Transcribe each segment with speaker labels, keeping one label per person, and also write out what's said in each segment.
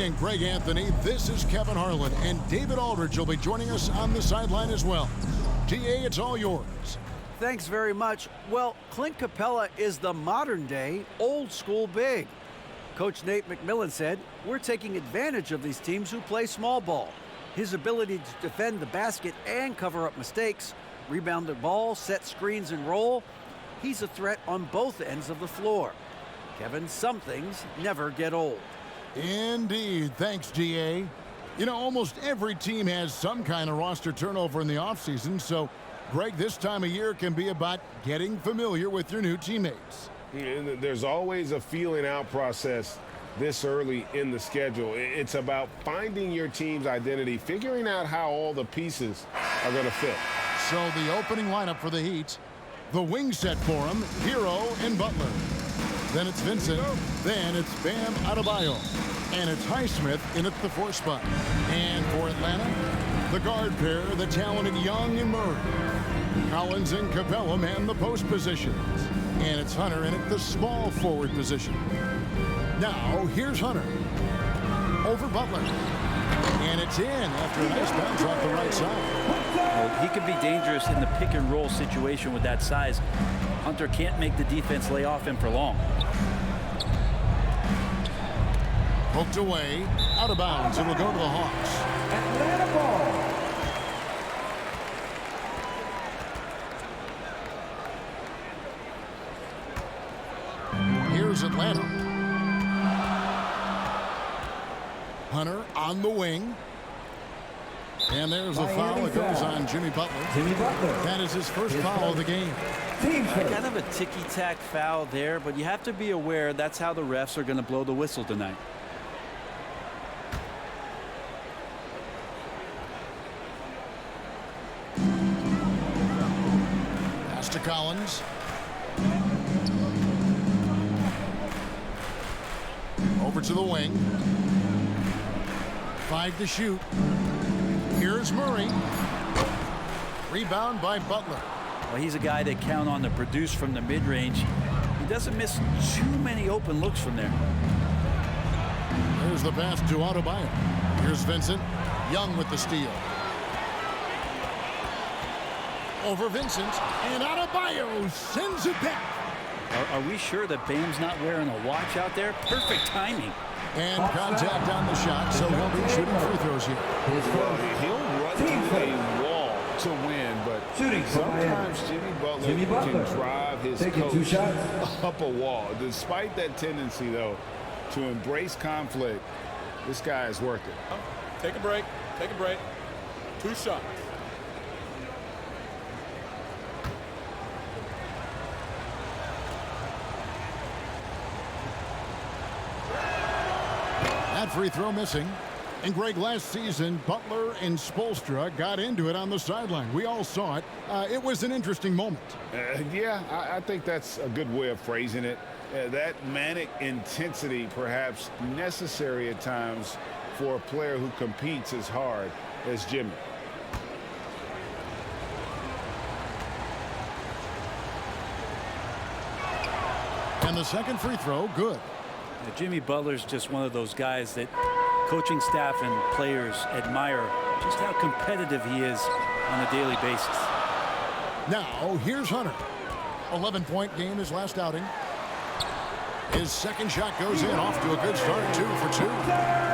Speaker 1: and Greg Anthony. This is Kevin Harlan, and David Aldridge will be joining us on the sideline as well. TA, it's all yours.
Speaker 2: Thanks very much. Well, Clint Capella is the modern-day, old-school big. Coach Nate McMillan said, we're taking advantage of these teams who play small ball. His ability to defend the basket and cover up mistakes, rebound the ball, set screens, and roll, he's a threat on both ends of the floor. Kevin, some things never get old.
Speaker 1: Indeed. Thanks, GA. You know, almost every team has some kind of roster turnover in the offseason, so, Greg, this time of year can be about getting familiar with your new teammates.
Speaker 3: There's always a feeling out process this early in the schedule. It's about finding your team's identity, figuring out how all the pieces are going to fit.
Speaker 1: So the opening lineup for the Heat, the wing set for him, Hero and Butler. Then it's Vincent, then it's Bam Adebayo, and it's Highsmith in at the 4 spot. And for Atlanta, the guard pair, the talented Young and Murray. Collins and Capella man the post positions. And it's Hunter in at the small forward position. Now, here's Hunter. Over Butler. And it's in after a nice bounce off the right side.
Speaker 4: Well, he could be dangerous in the pick and roll situation with that size. Hunter can't make the defense lay off him for long.
Speaker 1: Poked away, out of bounds. It'll go to the Hawks.
Speaker 5: Atlanta ball.
Speaker 1: Here's Atlanta. Hunter on the wing. And there's a foul that goes on Jimmy Butler. That is his first foul of the game.
Speaker 4: Kind of a ticky-tack foul there, but you have to be aware that's how the refs are going to blow the whistle tonight.
Speaker 1: Pass to Collins. Over to the wing. 5 to shoot. Here's Murray. Rebound by Butler.
Speaker 4: Well, he's a guy they count on to produce from the mid-range. He doesn't miss too many open looks from there.
Speaker 1: There's the pass to Adebayo. Here's Vincent. Young with the steal. Over Vincent. And Adebayo sends it back.
Speaker 4: Are we sure that Bam's not wearing a watch out there? Perfect timing.
Speaker 1: And contact on the shot, so he'll be shooting free throws here.
Speaker 3: Well, he'll run through a wall to win, but sometimes Jimmy Butler can drive his coach up a wall. Despite that tendency, though, to embrace conflict, this guy is worth it.
Speaker 6: Take a break. Take a break. 2 shots.
Speaker 1: That free throw missing. And Greg, last season, Butler and Spoelstra got into it on the sideline. We all saw it. It was an interesting moment.
Speaker 3: Yeah, I think that's a good way of phrasing it. That manic intensity perhaps necessary at times for a player who competes as hard as Jimmy.
Speaker 1: And the second free throw, good.
Speaker 4: Jimmy Butler's just one of those guys that coaching staff and players admire just how competitive he is on a daily basis.
Speaker 1: Now, here's Hunter. 11-point game his last outing. His second shot goes in, off to a good start, 2 for 2.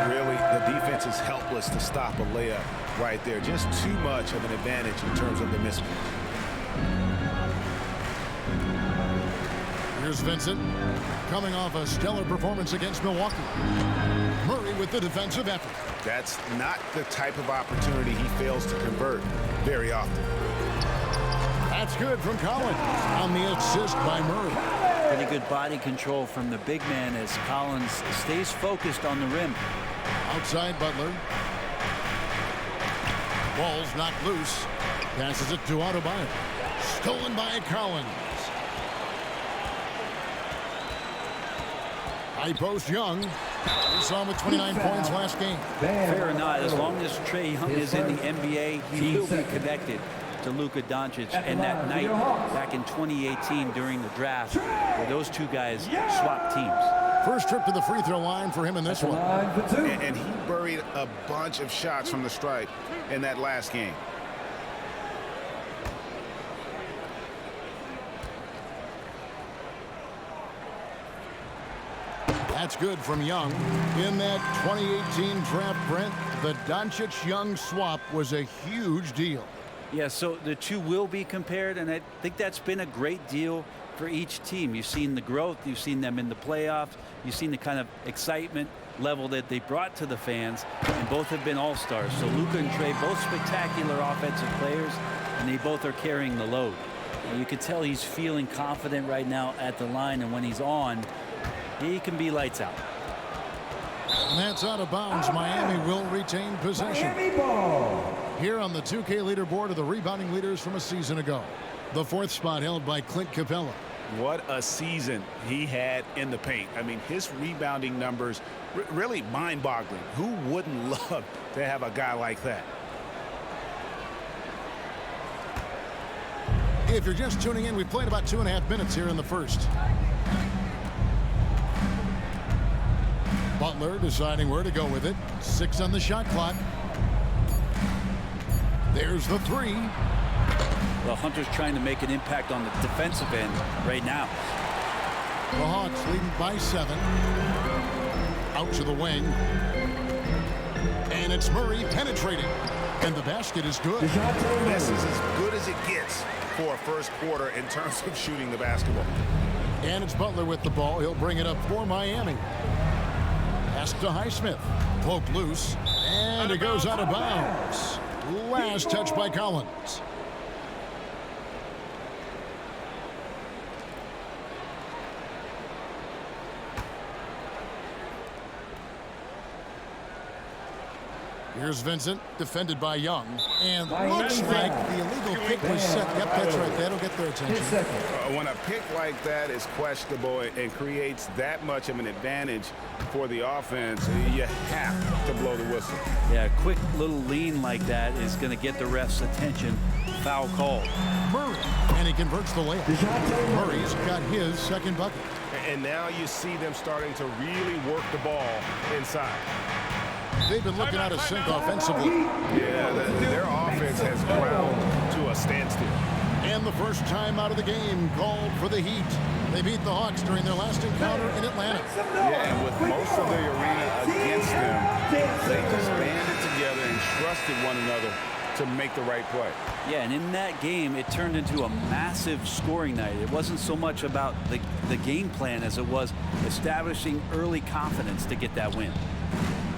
Speaker 7: Really, the defense is helpless to stop a layup right there. Just too much of an advantage in terms of the mismatch.
Speaker 1: Here's Vincent, coming off a stellar performance against Milwaukee. Murray with the defensive effort.
Speaker 7: That's not the type of opportunity he fails to convert very often.
Speaker 1: That's good from Collins on the assist by Murray.
Speaker 4: Pretty good body control from the big man as Collins stays focused on the rim.
Speaker 1: Outside Butler. Ball's knocked loose. Passes it to Adebayo. Stolen by Collins. High post Young. We saw him with 29 points last game.
Speaker 4: Fair or not, as long as Trae Young is in the NBA, he will be connected to Luka Doncic. And that night back in 2018 during the draft, where those two guys swapped teams.
Speaker 1: First trip to the free throw line for him in this one.
Speaker 7: And he buried a bunch of shots from the stripe in that last game.
Speaker 1: That's good from Young. In that 2018 draft, Brent, the Doncic-Young swap was a huge deal.
Speaker 4: Yeah, so the two will be compared, and I think that's been a great deal for each team. You've seen the growth, you've seen them in the playoffs, you've seen the kind of excitement level that they brought to the fans, and both have been all-stars. So Luka and Trae, both spectacular offensive players, and they both are carrying the load. And you can tell he's feeling confident right now at the line, and when he's on, he can be lights out.
Speaker 1: And that's out of bounds. Miami will retain possession.
Speaker 5: Miami ball.
Speaker 1: Here on the 2K leaderboard are the rebounding leaders from a season ago. The fourth spot held by Clint Capella.
Speaker 7: What a season he had in the paint. I mean, his rebounding numbers really mind-boggling. Who wouldn't love to have a guy like that?
Speaker 1: If you're just tuning in, we played about 2.5 minutes here in the first. Butler deciding where to go with it. 6 on the shot clock. There's the three.
Speaker 4: Well, Hunter's trying to make an impact on the defensive end right now.
Speaker 1: The Hawks leading by 7. Out to the wing. And it's Murray penetrating. And the basket is good.
Speaker 7: This is as good as it gets for a first quarter in terms of shooting the basketball.
Speaker 1: And it's Butler with the ball. He'll bring it up for Miami. Pass to Highsmith. Poked loose. And it goes out of bounds. Last touch by Collins. Here's Vincent, defended by Young. And looks like the illegal kick was set. Yep, that's right. That'll get their attention.
Speaker 7: When a pick like that is questionable and creates that much of an advantage for the offense, you have to blow the whistle.
Speaker 4: Yeah, a quick little lean like that is going to get the ref's attention. Foul call.
Speaker 1: Murray, and he converts the layup. Murray's got his second bucket.
Speaker 8: And now you see them starting to really work the ball inside.
Speaker 1: They've been looking out of sync offensively.
Speaker 8: Yeah, their offense has ground to a standstill.
Speaker 1: And the first time out of the game called for the Heat. They beat the Hawks during their last encounter in Atlanta.
Speaker 3: Yeah, and with most of the arena against them, they just banded together and trusted one another to make the right play.
Speaker 4: Yeah, and in that game, it turned into a massive scoring night. It wasn't so much about the game plan as it was establishing early confidence to get that win.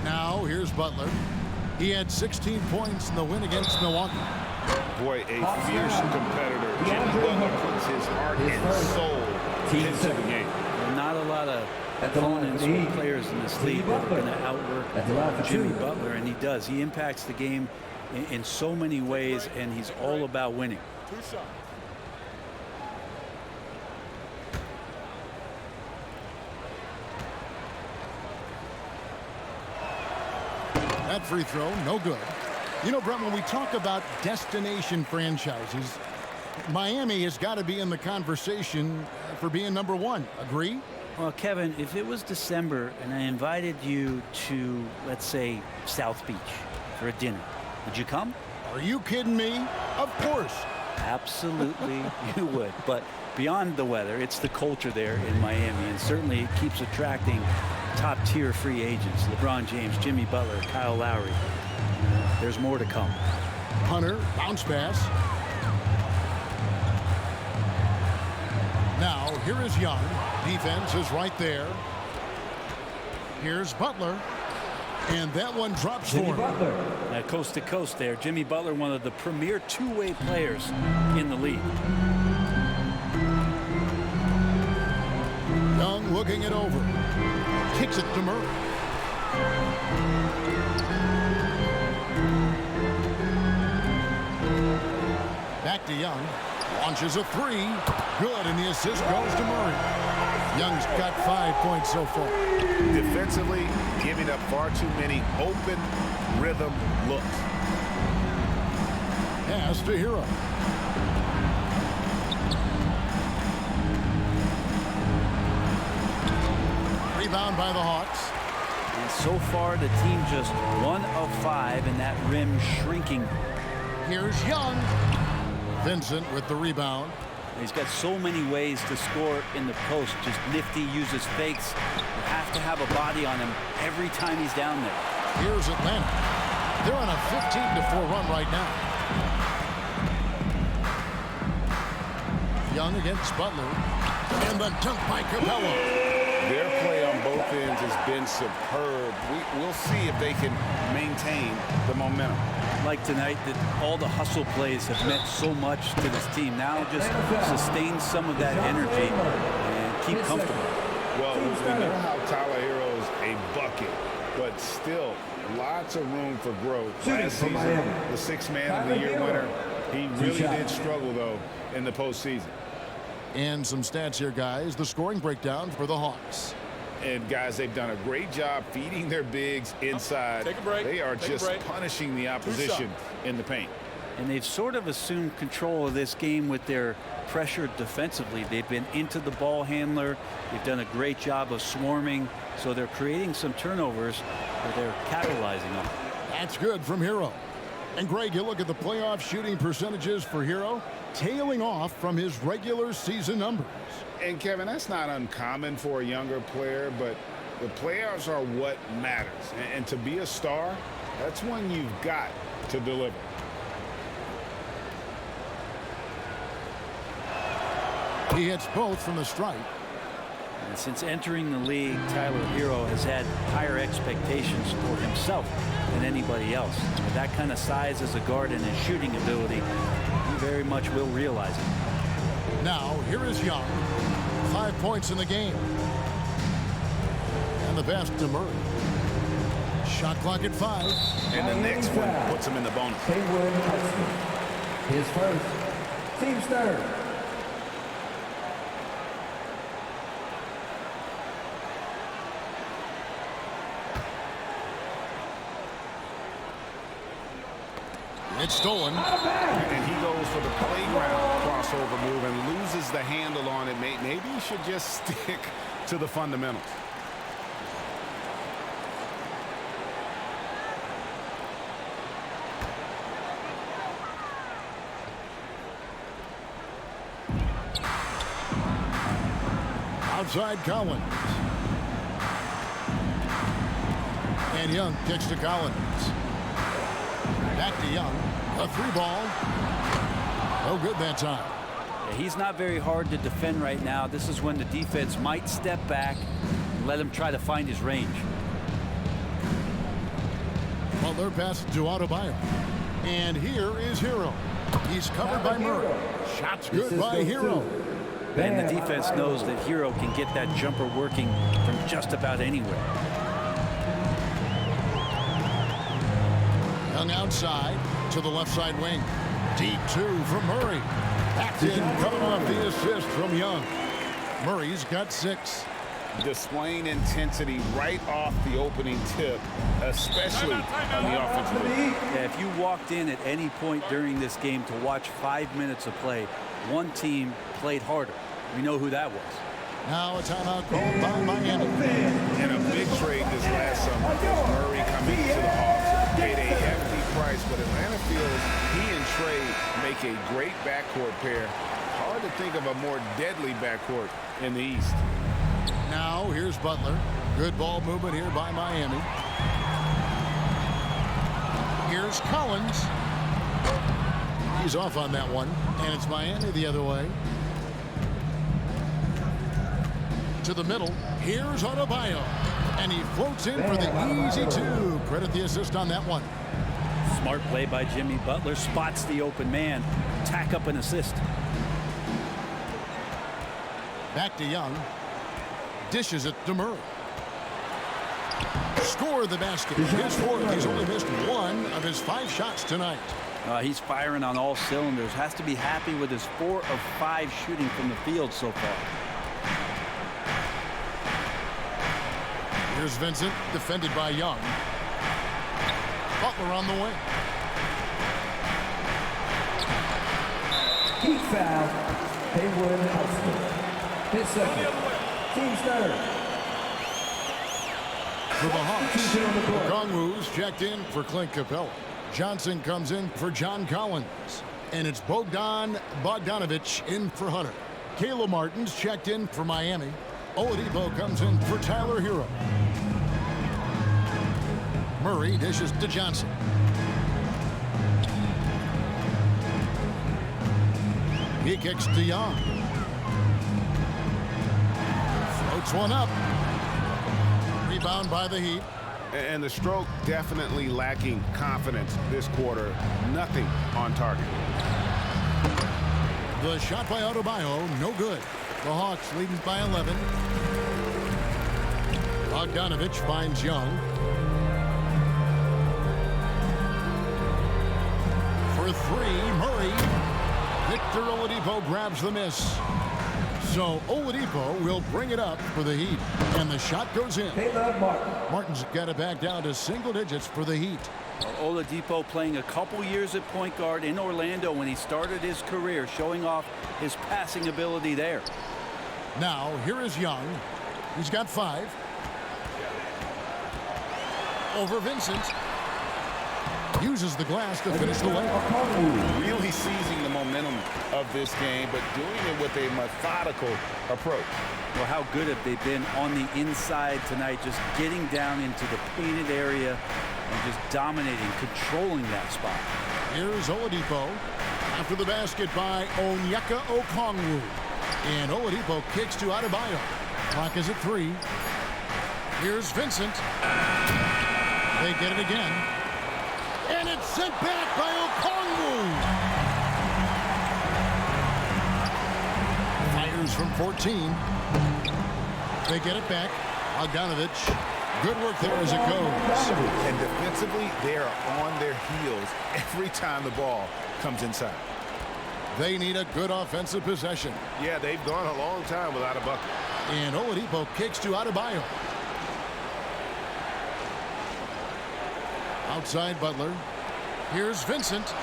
Speaker 1: Now, here's Butler. He had 16 points in the win against Milwaukee.
Speaker 3: Boy, a fierce competitor. Jimmy Butler puts his heart and soul into the game.
Speaker 4: Not a lot of opponents or players in this league that are going to outwork Jimmy Butler, and he does. He impacts the game in so many ways, and he's all about winning.
Speaker 6: 2 shots.
Speaker 1: That free throw, no good. You know, Brent, when we talk about destination franchises, Miami has got to be in the conversation for being #1. Agree?
Speaker 4: Well, Kevin, if it was December and I invited you to, let's say, South Beach for a dinner, would you come?
Speaker 1: Are you kidding me? Of course.
Speaker 4: Absolutely, you would. But beyond the weather, it's the culture there in Miami, and certainly it keeps attracting top-tier free agents. LeBron James, Jimmy Butler, Kyle Lowry. There's more to come.
Speaker 1: Hunter, bounce pass. Now, here is Young. Defense is right there. Here's Butler. And that one drops for him.
Speaker 4: Coast to coast there. Jimmy Butler, one of the premier two-way players in the league.
Speaker 1: Young looking it over. Kicks it to Murray. Back to Young. Launches a three. Good, and the assist goes to Murray. Young's got 5 points so far.
Speaker 7: Defensively, giving up far too many open rhythm looks.
Speaker 1: Pass to Hero. rebound by the Hawks.
Speaker 4: And so far, the team just 1 of 5, and that rim shrinking.
Speaker 1: Here's Young. Vincent with the rebound.
Speaker 4: He's got so many ways to score in the post. Just nifty, uses fakes. You have to have a body on him every time he's down there.
Speaker 1: Here's Atlanta. They're on a 15-4 run right now. Young against Butler. And the dunk by Capella.
Speaker 3: Their play on both ends has been superb. We'll see if they can maintain the momentum.
Speaker 4: Like tonight, that all the hustle plays have meant so much to this team. Now just sustain some of that energy and keep comfortable.
Speaker 3: Well, we know how Tyler Hero's a bucket, but still lots of room for growth. Last season, the 6th Man of the Year winner, he really did struggle, though, in the postseason.
Speaker 1: And some stats here, guys. The scoring breakdown for the Hawks.
Speaker 3: And, guys, they've done a great job feeding their bigs inside.
Speaker 6: Take a break.
Speaker 3: They are just punishing the opposition in the paint.
Speaker 4: And they've sort of assumed control of this game with their pressure defensively. They've been into the ball handler. They've done a great job of swarming. So they're creating some turnovers that they're capitalizing on.
Speaker 1: That's good from Hero. And, Greg, you look at the playoff shooting percentages for Hero, tailing off from his regular season numbers.
Speaker 3: And, Kevin, that's not uncommon for a younger player, but the playoffs are what matters. And to be a star, that's when you've got to deliver.
Speaker 1: He hits both from the stripe.
Speaker 4: And since entering the league, Tyler Hero has had higher expectations for himself than anybody else. With that kind of size as a guard and his shooting ability, he very much will realize it.
Speaker 1: Now, here is Young. 5 points in the game. And the pass to Murray. Shot clock at 5.
Speaker 7: And the next one puts him in the bonus.
Speaker 5: His first. Team's third.
Speaker 1: It's stolen.
Speaker 3: And he goes for the playground crossover move and loses the handle on it. Maybe he should just stick to the fundamentals.
Speaker 1: Outside Collins. And Young kicks to Collins. Back to Young. A 3-ball. No good that time.
Speaker 4: Yeah, he's not very hard to defend right now. This is when the defense might step back and let him try to find his range.
Speaker 1: Butler passes to Adebayo. And here is Hero. He's covered by Murray. Shots good by Hero.
Speaker 4: And the defense knows that Hero can get that jumper working from just about anywhere.
Speaker 1: Young outside to the left side wing. Deep 2 from Murray. Back in, coming off the assist from Young. Murray's got 6.
Speaker 3: Displaying intensity right off the opening tip, especially on the offensive end.
Speaker 4: Yeah, if you walked in at any point during this game to watch 5 minutes of play, one team played harder. We know who that was.
Speaker 1: Now a timeout called by Miami.
Speaker 3: And a big trade this last summer. Murray coming to the Hawks. Paid a hefty price, but Atlanta feels he and Trae make a great backcourt pair. Hard to think of a more deadly backcourt in the East.
Speaker 1: Now here's Butler. Good ball movement here by Miami. Here's Collins. He's off on that one. And it's Miami the other way. To the middle. Here's Adebayo. And he floats in for the easy 2. Credit the assist on that one.
Speaker 4: Smart play by Jimmy Butler. Spots the open man. Tack up an assist.
Speaker 1: Back to Young. Dishes it to Murray. Score the basket. His 4th. He's only missed 1 of his 5 shots tonight.
Speaker 4: He's firing on all cylinders. Has to be happy with his 4 of 5 shooting from the field so far.
Speaker 1: Here's Vincent, defended by Young. Butler on the wing.
Speaker 5: Heat foul. Haywood Hudson. His second. Team's third.
Speaker 1: for the Hawks. Okongwu's checked in for Clint Capella. Johnson comes in for John Collins. And it's Bogdanovich in for Hunter. Caleb Martin's checked in for Miami. Oladipo comes in for Tyler Hero. Murray dishes to Johnson. He kicks to Young. Floats one up. Rebound by the Heat.
Speaker 3: And the Stroke definitely lacking confidence this quarter. Nothing on target.
Speaker 1: The shot by Adebayo, no good. The Hawks leading by 11. Bogdanovich finds Young. For three, Murray. Victor Oladipo grabs the miss. So Oladipo will bring it up for the Heat. And the shot goes in. Martin's got it back down to single digits for the Heat.
Speaker 4: Oladipo playing a couple years at point guard in Orlando when he started his career, showing off his passing ability there.
Speaker 1: Now, here is Young. He's got 5. Over Vincent. Uses the glass to finish the layup.
Speaker 3: Really seizing the momentum of this game, but doing it with a methodical approach.
Speaker 4: Well, how good have they been on the inside tonight, just getting down into the painted area and just dominating, controlling that spot.
Speaker 1: Here's Oladipo after the basket by Onyeka Okongwu. And Oladipo kicks to Adebayo. Clock is at 3. Here's Vincent. They get it again. And it's sent back by Okongwu. Fires from 14. They get it back. Bogdanovich. Good work there as it goes.
Speaker 7: And defensively, they are on their heels every time the ball comes inside.
Speaker 1: They need a good offensive possession.
Speaker 8: Yeah, they've gone a long time without a bucket.
Speaker 1: And Oladipo kicks to Adebayo. Outside Butler. Here's Vincent.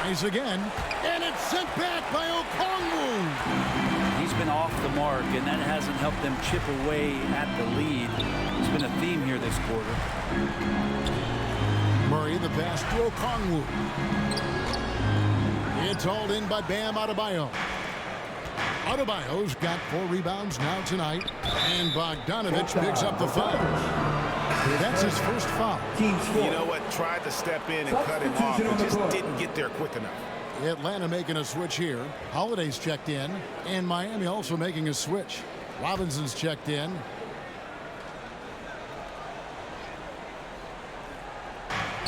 Speaker 1: Tries again. And it's sent back by Okongwu.
Speaker 4: He's been off the mark, and that hasn't helped them chip away at the lead. It's been a theme here this quarter.
Speaker 1: Murray, the pass to Okongwu. It's hauled in by Bam Adebayo. Adebayo's got 4 rebounds now tonight. And Bogdanovich picks up the foul. That's his first foul.
Speaker 7: You know what? Tried to step in and cut him off, but just didn't get there quick enough.
Speaker 1: Atlanta making a switch here. Holiday's checked in. And Miami also making a switch. Robinson's checked in.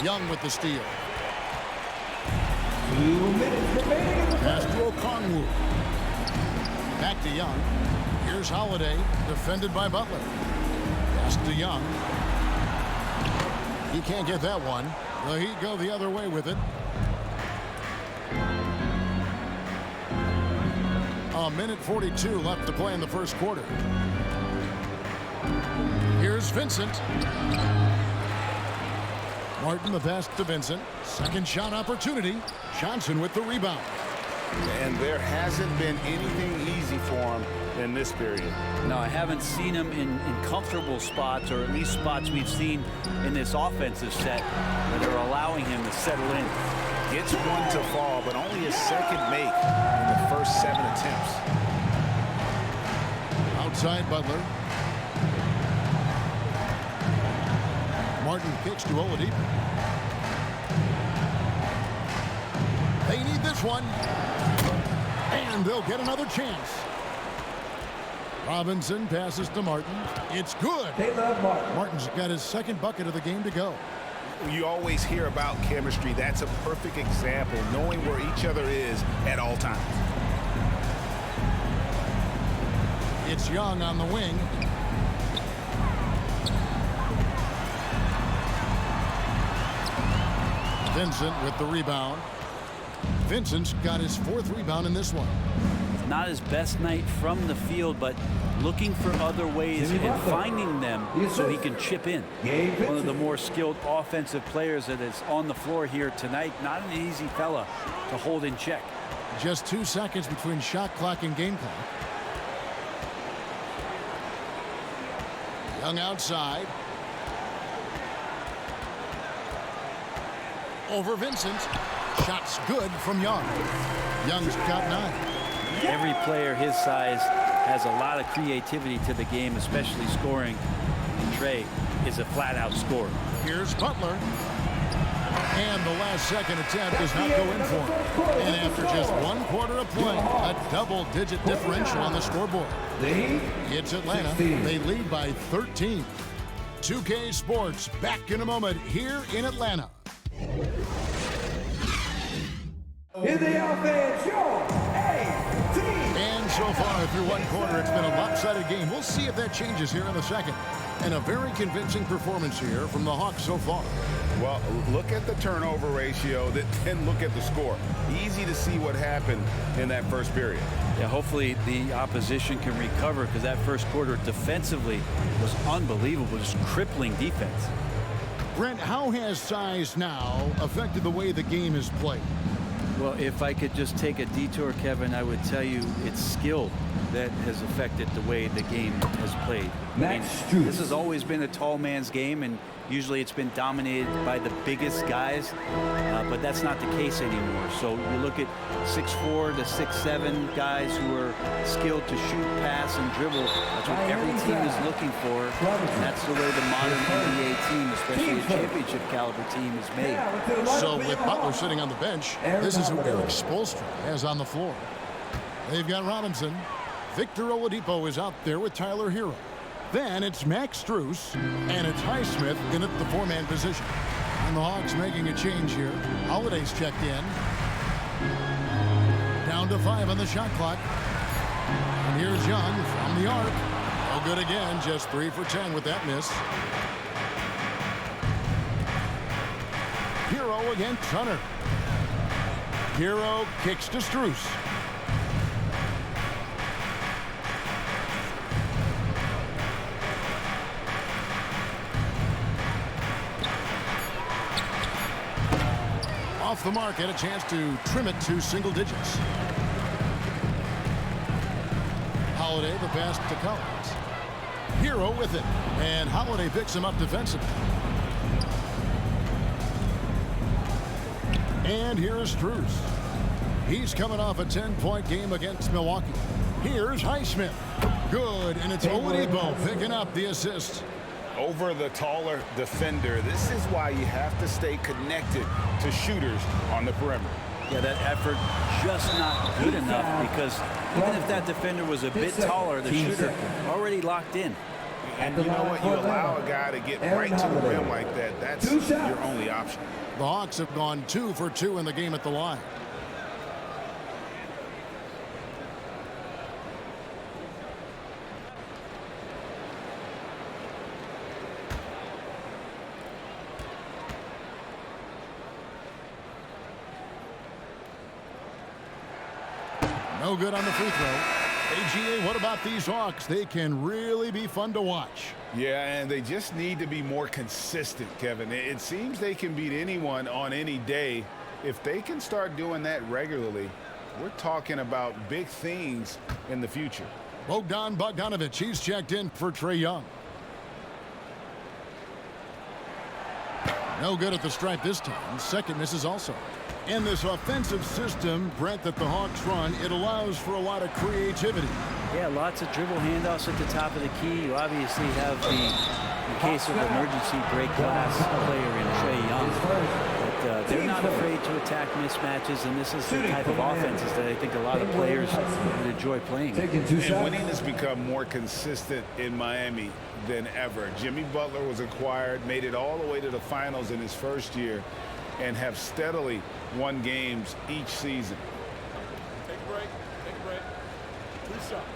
Speaker 1: Young with the steal. Pass to Okongwu. Back to Young. Here's Holiday, defended by Butler. Pass to Young. He can't get that one. The Heat go the other way with it. A minute 42 left to play in the first quarter. Here's Vincent. Martin the pass to Vincent. Second shot opportunity. Johnson with the rebound.
Speaker 3: And there hasn't been anything easy for him in this period.
Speaker 4: No, I haven't seen him in comfortable spots, or at least spots we've seen in this offensive set that are allowing him to settle in.
Speaker 7: Gets one to fall, but only his second make in the first 7 attempts.
Speaker 1: Outside Butler. Martin kicks to Oladipo. They need this one. And they'll get another chance. Robinson passes to Martin. It's good. Martin's got his second bucket of the game to go.
Speaker 7: You always hear about chemistry. That's a perfect example, knowing where each other is at all times.
Speaker 1: It's Young on the wing. Vincent with the rebound. Vincent's got his 4th rebound in this one.
Speaker 4: Not his best night from the field, but looking for other ways and finding them so he can chip in. One of the more skilled offensive players that is on the floor here tonight. Not an easy fella to hold in check.
Speaker 1: Just 2 seconds between shot clock and game clock. Young outside. Over Vincent. Shots good from Young. Young's got 9.
Speaker 4: Every player his size has a lot of creativity to the game, especially scoring. And Trae is a flat-out scorer.
Speaker 1: Here's Butler. And the last second attempt does not go in for him. And after just 1 quarter of play, a double-digit differential on the scoreboard. It's Atlanta. They lead by 13. 2K Sports back in a moment here in Atlanta.
Speaker 5: In the offense, your A-team.
Speaker 1: And so far, through 1 quarter, it's been a lopsided game. We'll see if that changes here in the second. And a very convincing performance here from the Hawks so far.
Speaker 3: Well, look at the turnover ratio, then look at the score. Easy to see what happened in that first period.
Speaker 4: Yeah, hopefully the opposition can recover, because that first quarter defensively was unbelievable, just crippling defense.
Speaker 1: Brent, how has size now affected the way the game is played?
Speaker 4: Well, if I could just take a detour, Kevin, I would tell you it's skill that has affected the way the game has played. This has always been a tall man's game, and usually it's been dominated by the biggest guys, but that's not the case anymore. So you look at 6'4" to 6'7" guys who are skilled to shoot, pass, and dribble. That's what every team is looking for, and that's the way the modern NBA team, especially a championship caliber team, is made.
Speaker 1: So with Butler sitting on the bench, this is who Eric Spoelstra has on the floor. They've got Robinson. Victor Oladipo is out there with Tyler Hero. Then it's Max Strus, and it's Highsmith in at the 4-man position. And the Hawks making a change here. Holiday's checked in. Down to 5 on the shot clock. And here's Young from the arc. No good again, just 3 for 10 with that miss. Hero against Hunter. Hero kicks to Strus. Off the mark, had a chance to trim it to single digits. Holiday, the pass to Collins. Hero with it, and Holiday picks him up defensively. And here's Strus. He's coming off a 10-point game against Milwaukee. Here's Highsmith. Good, and it's Oladipo picking up the assist.
Speaker 3: Over the taller defender. This is why you have to stay connected to shooters on the perimeter.
Speaker 4: Yeah, that effort just not good enough, because even if that defender was a bit taller, the shooter already locked in.
Speaker 3: And you know what? You allow a guy to get right to the rim like that. That's your only option.
Speaker 1: The Hawks have gone 2 for 2 in the game at the line. No good on the free throw. AGA, what about these Hawks? They can really be fun to watch.
Speaker 3: Yeah, and they just need to be more consistent, Kevin. It seems they can beat anyone on any day. If they can start doing that regularly, we're talking about big things in the future.
Speaker 1: Bogdan Bogdanovic, he's checked in for Trae Young. No good at the stripe this time. Second misses also. In this offensive system, Brent, that the Hawks run, it allows for a lot of creativity.
Speaker 4: Yeah, lots of dribble handoffs at the top of the key. You obviously have in case of emergency, break glass player in Trae Young. But they're not afraid to attack mismatches, and this is the type of offenses that I think a lot of players would enjoy playing.
Speaker 3: And winning has become more consistent in Miami than ever. Jimmy Butler was acquired, made it all the way to the finals in his first year, and have steadily won games each season.
Speaker 6: Take a break. Take a break. 2 shots.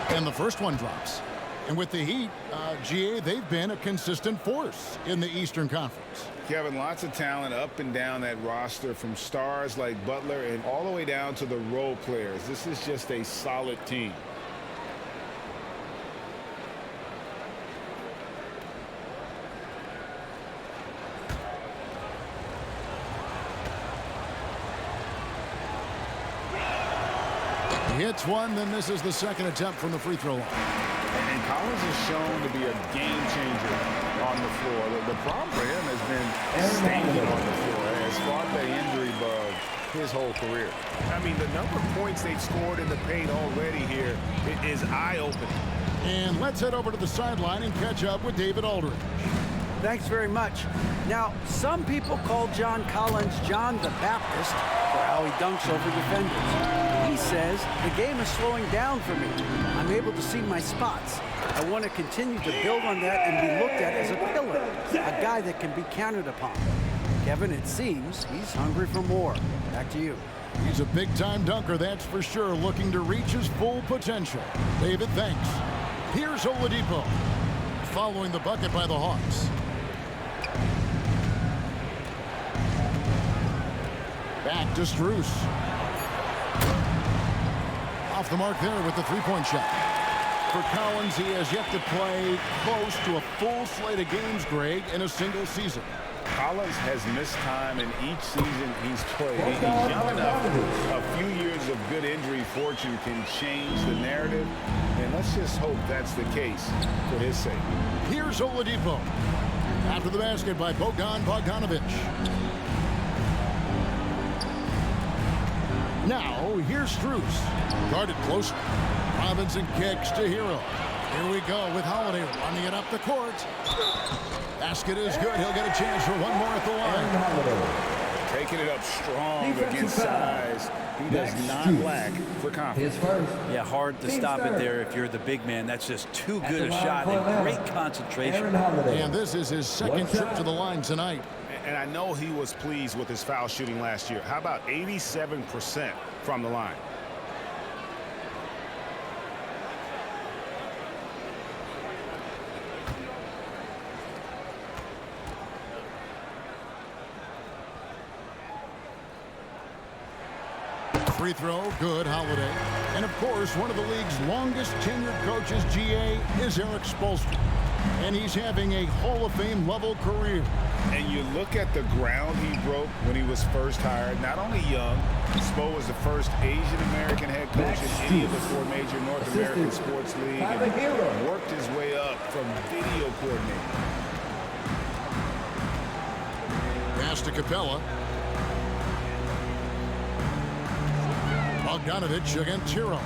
Speaker 1: And the first one drops. And with the Heat, GA, they've been a consistent force in the Eastern Conference.
Speaker 3: Kevin, lots of talent up and down that roster, from stars like Butler and all the way down to the role players. This is just a solid team.
Speaker 1: Hits one, then misses the second attempt from the free throw line.
Speaker 3: And Collins is shown to be a game changer on the floor. The problem for him has been staying on the floor. Has fought that injury bug his whole career.
Speaker 8: I mean, the number of points they've scored in the paint already here is eye-opening.
Speaker 1: And let's head over to the sideline and catch up with David Aldridge.
Speaker 2: Thanks very much. Now, some people call John Collins John the Baptist for how he dunks over defenders. He says, the game is slowing down for me. I'm able to see my spots. I want to continue to build on that and be looked at as a pillar, a guy that can be counted upon. Kevin, it seems he's hungry for more. Back to you.
Speaker 1: He's a big-time dunker, that's for sure, looking to reach his full potential. David, thanks. Here's Oladipo, following the bucket by the Hawks. Back to Strus. Off the mark there with the three-point shot. For Collins, he has yet to play close to a full slate of games, Greg, in a single season.
Speaker 3: Collins has missed time in each season he's played. He's young enough. A few years of good injury fortune can change the narrative, and let's just hope that's the case for his sake.
Speaker 1: Here's Oladipo. After the basket by Bogdanovic. Now, here's Strus. Guarded closely. Robinson kicks to Hero. Here we go with Holiday running it up the court. Basket is good. He'll get a chance for one more at the line.
Speaker 3: Taking it up strong against size. He does not lack for confidence.
Speaker 4: Yeah, hard to stop it there if you're the big man. That's just too good a shot and great concentration.
Speaker 1: And this is his second trip to the line tonight.
Speaker 7: And I know he was pleased with his foul shooting last year. How about 87% from the line?
Speaker 1: Free throw, good, Holiday. And of course, one of the league's longest tenured coaches, GA, is Eric Spoelstra. And he's having a Hall of Fame level career.
Speaker 3: And you look at the ground he broke when he was first hired. Not only young, Spo was the first Asian American head coach in any of the four major North American sports leagues, and worked his way up from video coordinator.
Speaker 1: Pass to Capella. Bogdanovic against Hero.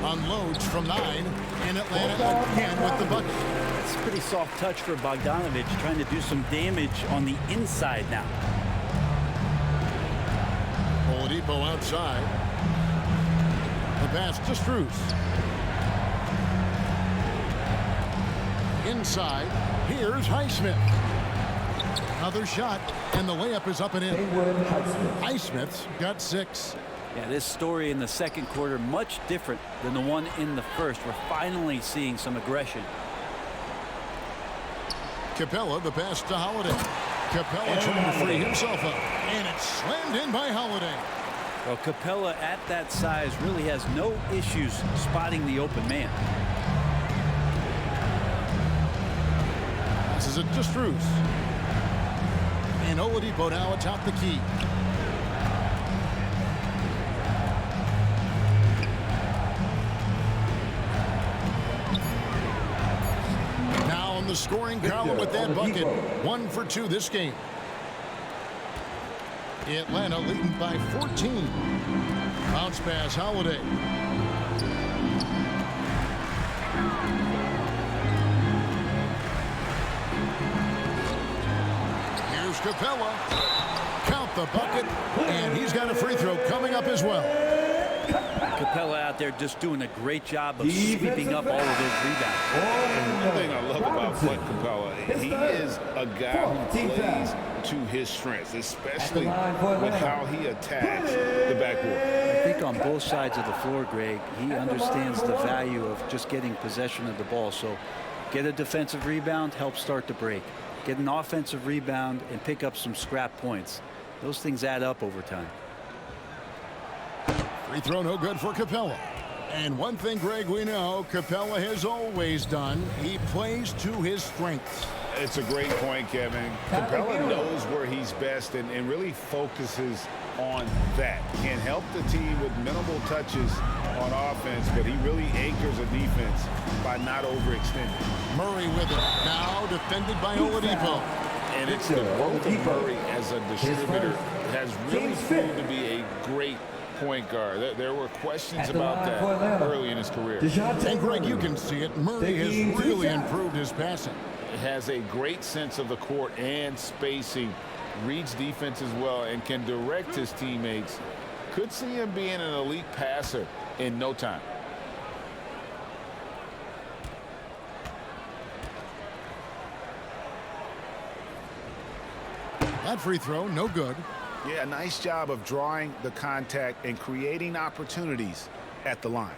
Speaker 1: Unloads from 9, and Atlanta again with the bucket.
Speaker 4: It's a pretty soft touch for Bogdanovic, trying to do some damage on the inside now.
Speaker 1: Oladipo outside. The pass to Strus. Inside, here's Highsmith. Another shot, and the layup is up and in. Highsmith's got 6.
Speaker 4: Yeah, this story in the second quarter, much different than the one in the first. We're finally seeing some aggression.
Speaker 1: Capella, the pass to Holiday. Capella trying to free himself up, and it's slammed in by Holiday.
Speaker 4: Well, Capella at that size really has no issues spotting the open man.
Speaker 1: This is it to Strus. And Oladipo now atop the key. The scoring column with that bucket. 1 for 2 this game. Atlanta leading by 14. Bounce pass, Holiday. Here's Capella. Count the bucket, and he's got a free throw coming up as well.
Speaker 4: Capella out there just doing a great job of sweeping up all of his rebounds.
Speaker 3: One thing I love about Clint Capella, he is a guy who plays to his strengths, especially with how he attacks the backboard.
Speaker 4: I think on both sides of the floor, Greg, he understands the value of just getting possession of the ball. So get a defensive rebound, help start the break. Get an offensive rebound and pick up some scrap points. Those things add up over time.
Speaker 1: Free throw no good for Capella. And one thing, Greg, we know Capella has always done, he plays to his strengths.
Speaker 3: It's a great point, Kevin. Capella knows where he's best and really focuses on that. Can help the team with minimal touches on offense, but he really anchors a defense by not overextending.
Speaker 1: Murray with it. Now defended by Oladipo.
Speaker 3: And it's the growth of Murray as a distributor has really proved to be a great point guard. There were questions about that early in his career.
Speaker 1: And Greg, you can see it. Murray has really improved his passing.
Speaker 3: Has a great sense of the court and spacing, reads defenses well, and can direct his teammates. Could see him being an elite passer in no time.
Speaker 1: That free throw, no good.
Speaker 7: Yeah, nice job of drawing the contact and creating opportunities at the line.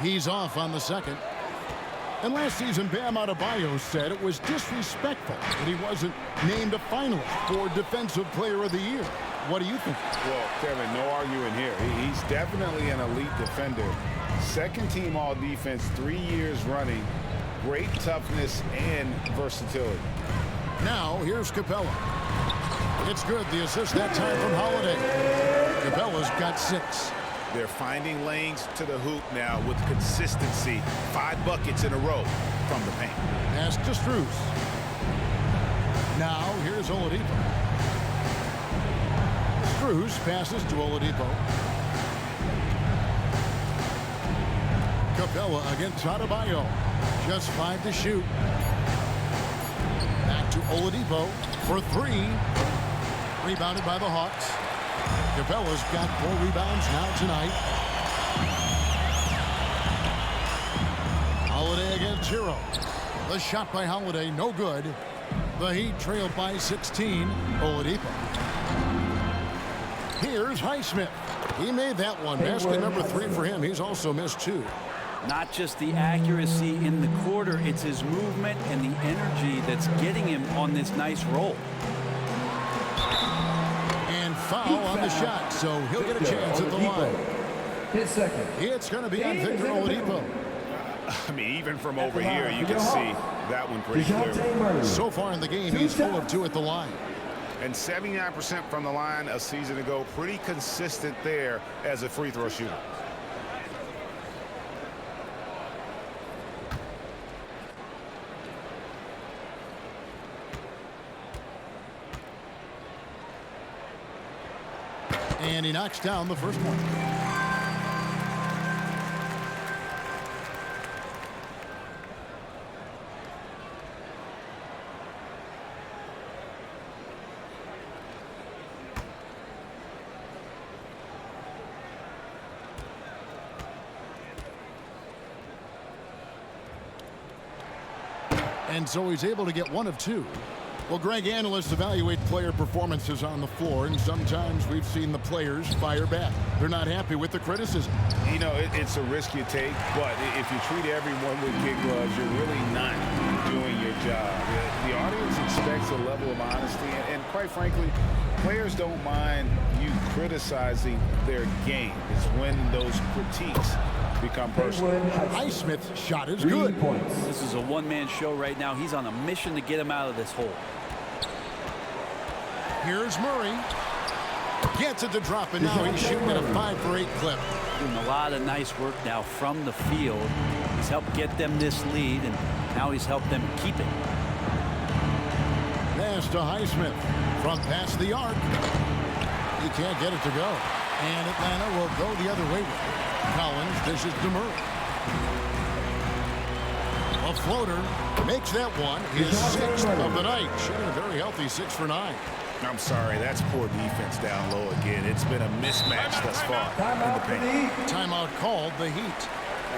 Speaker 1: He's off on the second. And last season, Bam Adebayo said it was disrespectful that he wasn't named a finalist for Defensive Player of the Year. What do you think?
Speaker 3: Well, Kevin, no arguing here. He's definitely an elite defender. Second team all defense 3 years running. Great toughness and versatility.
Speaker 1: Now, here's Capella. It's good. The assist that time from Holiday. Capella's got 6.
Speaker 7: They're finding lanes to the hoop now with consistency. 5 buckets in a row from the paint.
Speaker 1: Pass to Strus. Now, here's Oladipo. Strus passes to Oladipo. Capella against Adebayo. Just 5 to shoot. Back to Oladipo for 3. Rebounded by the Hawks. Capella's got 4 rebounds now tonight. Holiday against Hero. The shot by Holiday, no good. The Heat trailed by 16. Oladipo. Here's Highsmith. He made that one. Basket number 3 for him. He's also missed 2.
Speaker 4: Not just the accuracy in the quarter, it's his movement and the energy that's getting him on this nice roll.
Speaker 1: Foul on the shot, so he'll get a chance at the line.
Speaker 5: His second.
Speaker 1: It's going to be on Victor Oladipo.
Speaker 7: I mean, even from over here, you can see that one pretty clearly.
Speaker 1: So far in the game, he's 4 of 2 at the line.
Speaker 7: And 79% from the line a season ago. Pretty consistent there as a free throw shooter.
Speaker 1: And he knocks down the first one. And so he's able to get 1 of 2. Well, Greg, analysts evaluate player performances on the floor, and sometimes we've seen the players fire back. They're not happy with the criticism.
Speaker 3: You know, it's a risk you take, but if you treat everyone with kid gloves, you're really not doing your job. The audience expects a level of honesty, and quite frankly, players don't mind you criticizing their game. It's when those critiques become personal.
Speaker 1: Highsmith's shot is good.
Speaker 4: This is a one-man show right now. He's on a mission to get him out of this hole.
Speaker 1: Here's Murray. Gets it to drop, and now he's shooting at a 5 for 8 clip.
Speaker 4: Doing a lot of nice work now from the field. He's helped get them this lead, and now he's helped them keep it.
Speaker 1: Pass to Highsmith from past the arc. He can't get it to go. And Atlanta will go the other way with it. Collins dishes to Murray. A floater makes that one his 6th of the night. Shooting a very healthy 6 for 9.
Speaker 7: I'm sorry, that's poor defense down low again. It's been a mismatch thus far in the paint.
Speaker 1: Timeout called the Heat.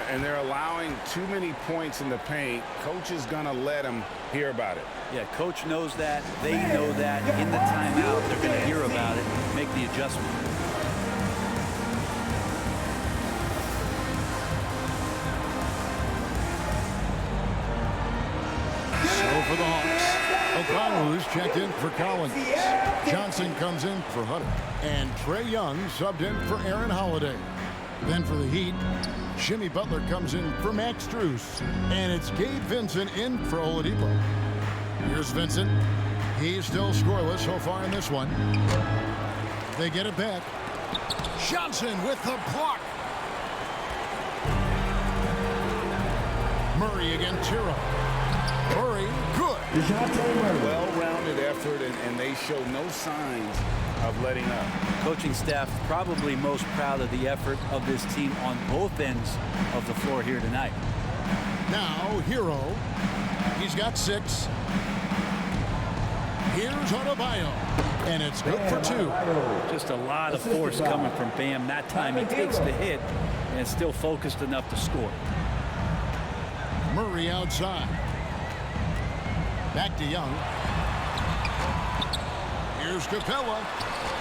Speaker 3: And they're allowing too many points in the paint. Coach is going to let them hear about it.
Speaker 4: Yeah, coach knows that. They know that. In the timeout, they're going to hear about it, make the adjustment.
Speaker 1: So for the Hawks, O'Connell Rose checked in for Collins. Johnson comes in for Hunter. And Trae Young subbed in for Aaron Holiday. Then for the Heat, Jimmy Butler comes in for Max Strus. And it's Gabe Vincent in for Oladipo. Here's Vincent. He's still scoreless so far in this one. They get it back. Johnson with the block. Murray against Hero. Murray, good.
Speaker 3: Well-rounded effort, and they show no signs of letting up.
Speaker 4: Coaching staff probably most proud of the effort of this team on both ends of the floor here tonight.
Speaker 1: Now, Hero. He's got 6. Here's Adebayo. And it's good for 2.
Speaker 4: Just a lot of force coming from Bam. That time he takes the hit and still focused enough to score.
Speaker 1: Murray outside. Back to Young. Here's Capella.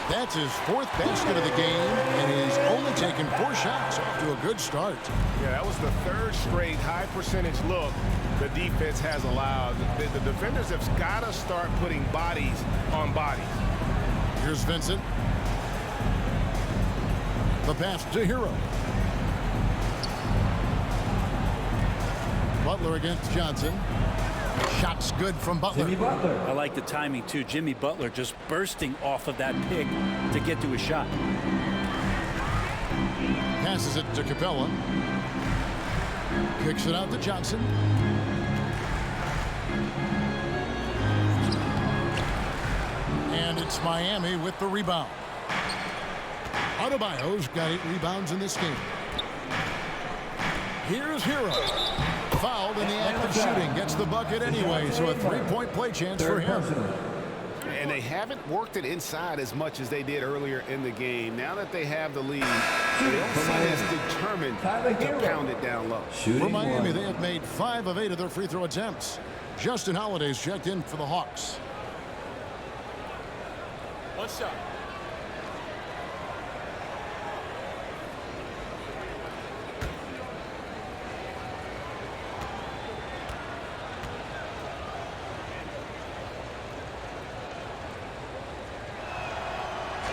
Speaker 1: That's his 4th basket of the game, and he's only taken 4 shots. Off to a good start.
Speaker 8: Yeah, that was the 3rd straight high-percentage look the defense has allowed. The defenders have got to start putting bodies on bodies.
Speaker 1: Here's Vincent. The pass to Hero. Butler against Johnson. Shots good from Butler.
Speaker 5: Jimmy Butler.
Speaker 4: I like the timing, too. Jimmy Butler just bursting off of that pick to get to a shot.
Speaker 1: Passes it to Capella. Kicks it out to Johnson. And it's Miami with the rebound. Adebayo's got 8 rebounds in this game. Here's Hero. Fouled in the act of shooting. Gets the bucket anyway, so a 3-point play chance for him.
Speaker 3: And they haven't worked it inside as much as they did earlier in the game. Now that they have the lead, they don't seem as determined to pound it down low.
Speaker 1: For Miami, they have made 5 of 8 of their free throw attempts. Justin Holiday's checked in for the Hawks.
Speaker 6: 1 shot.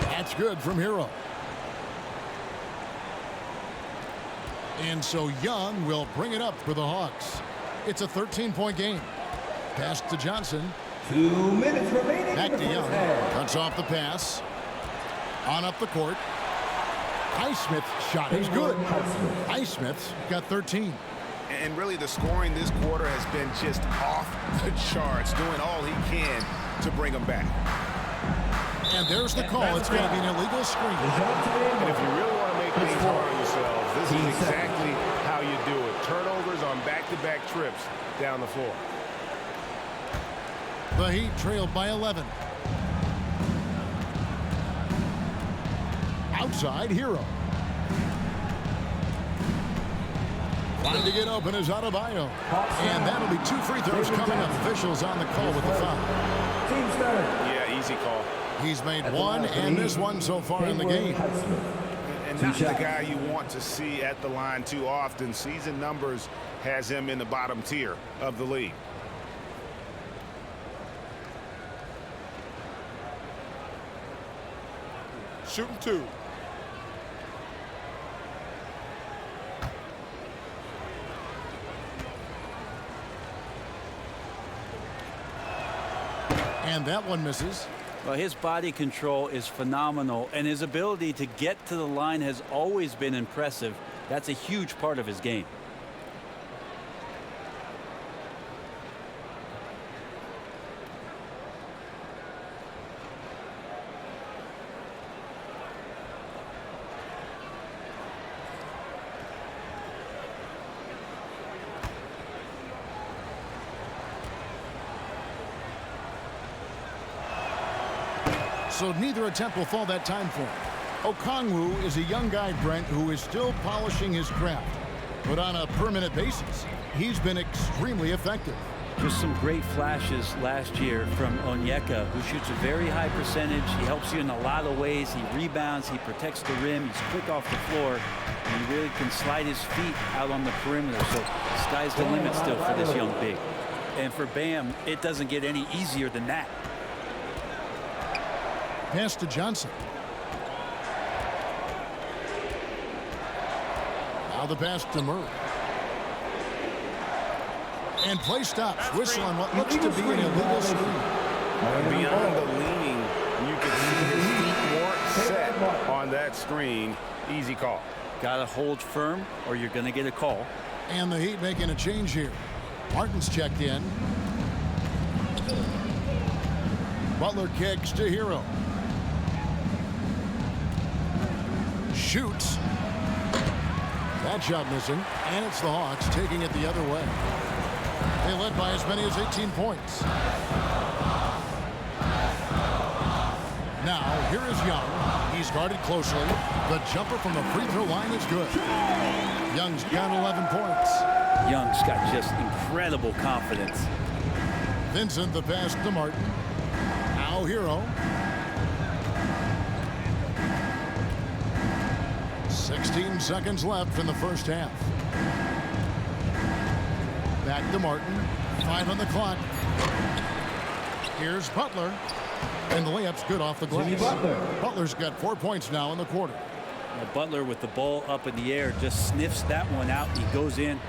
Speaker 1: That's good from Hero. And so Young will bring it up for the Hawks. It's a 13-point game. Pass to Johnson.
Speaker 5: 2 minutes remaining.
Speaker 1: Back to Young. Cuts off the pass. On up the court. Highsmith's shot is good. Highsmith's got 13.
Speaker 3: And really the scoring this quarter has been just off the charts, doing all he can to bring them back.
Speaker 1: And there's the call. It's going to be an illegal screen.
Speaker 8: And if you really want to make things hard on yourselves, this is exactly how you do it. Turnovers on back-to-back trips down the floor.
Speaker 1: The Heat trailed by 11. Outside, Hero. Trying to get open is Adebayo. And that'll be 2 free throws coming up. Officials on the call with the foul.
Speaker 3: Yeah, easy call.
Speaker 1: He's made 1 and missed 1 so far in the game.
Speaker 3: And not the guy you want to see at the line too often. Season numbers has him in the bottom tier of the league.
Speaker 6: Shooting 2.
Speaker 1: And that one misses.
Speaker 4: Well, his body control is phenomenal, and his ability to get to the line has always been impressive. That's a huge part of his game.
Speaker 1: So neither attempt will fall that time for him. Okongwu is a young guy, Brent, who is still polishing his craft. But on a permanent basis, he's been extremely effective.
Speaker 4: Just some great flashes last year from Onyeka, who shoots a very high percentage. He helps you in a lot of ways. He rebounds, he protects the rim, he's quick off the floor, and he really can slide his feet out on the perimeter. So sky's the limit still for this young big. And for Bam, it doesn't get any easier than that.
Speaker 1: Pass to Johnson. Now the pass to Murray. And play stops. Whistle on what looks to be an illegal screen.
Speaker 8: Beyond the leaning, you can see his feet weren't set on that screen. Easy call.
Speaker 4: Got to hold firm or you're going to get a call.
Speaker 1: And the Heat making a change here. Martin's checked in. Butler kicks to Hero. Shoots. That shot missing. And it's the Hawks taking it the other way. They led by as many as 18 points. Now, here is Young. He's guarded closely. The jumper from the free throw line is good. Young's got 11 points.
Speaker 4: Young's got just incredible confidence.
Speaker 1: Vincent, the pass to Martin. Now Hero. 16 seconds left in the first half. Back to Martin. 5 on the clock. Here's Butler. And the layup's good off the glass. Butler's got 4 points now in the quarter.
Speaker 4: Now Butler with the ball up in the air just sniffs that one out. He goes in,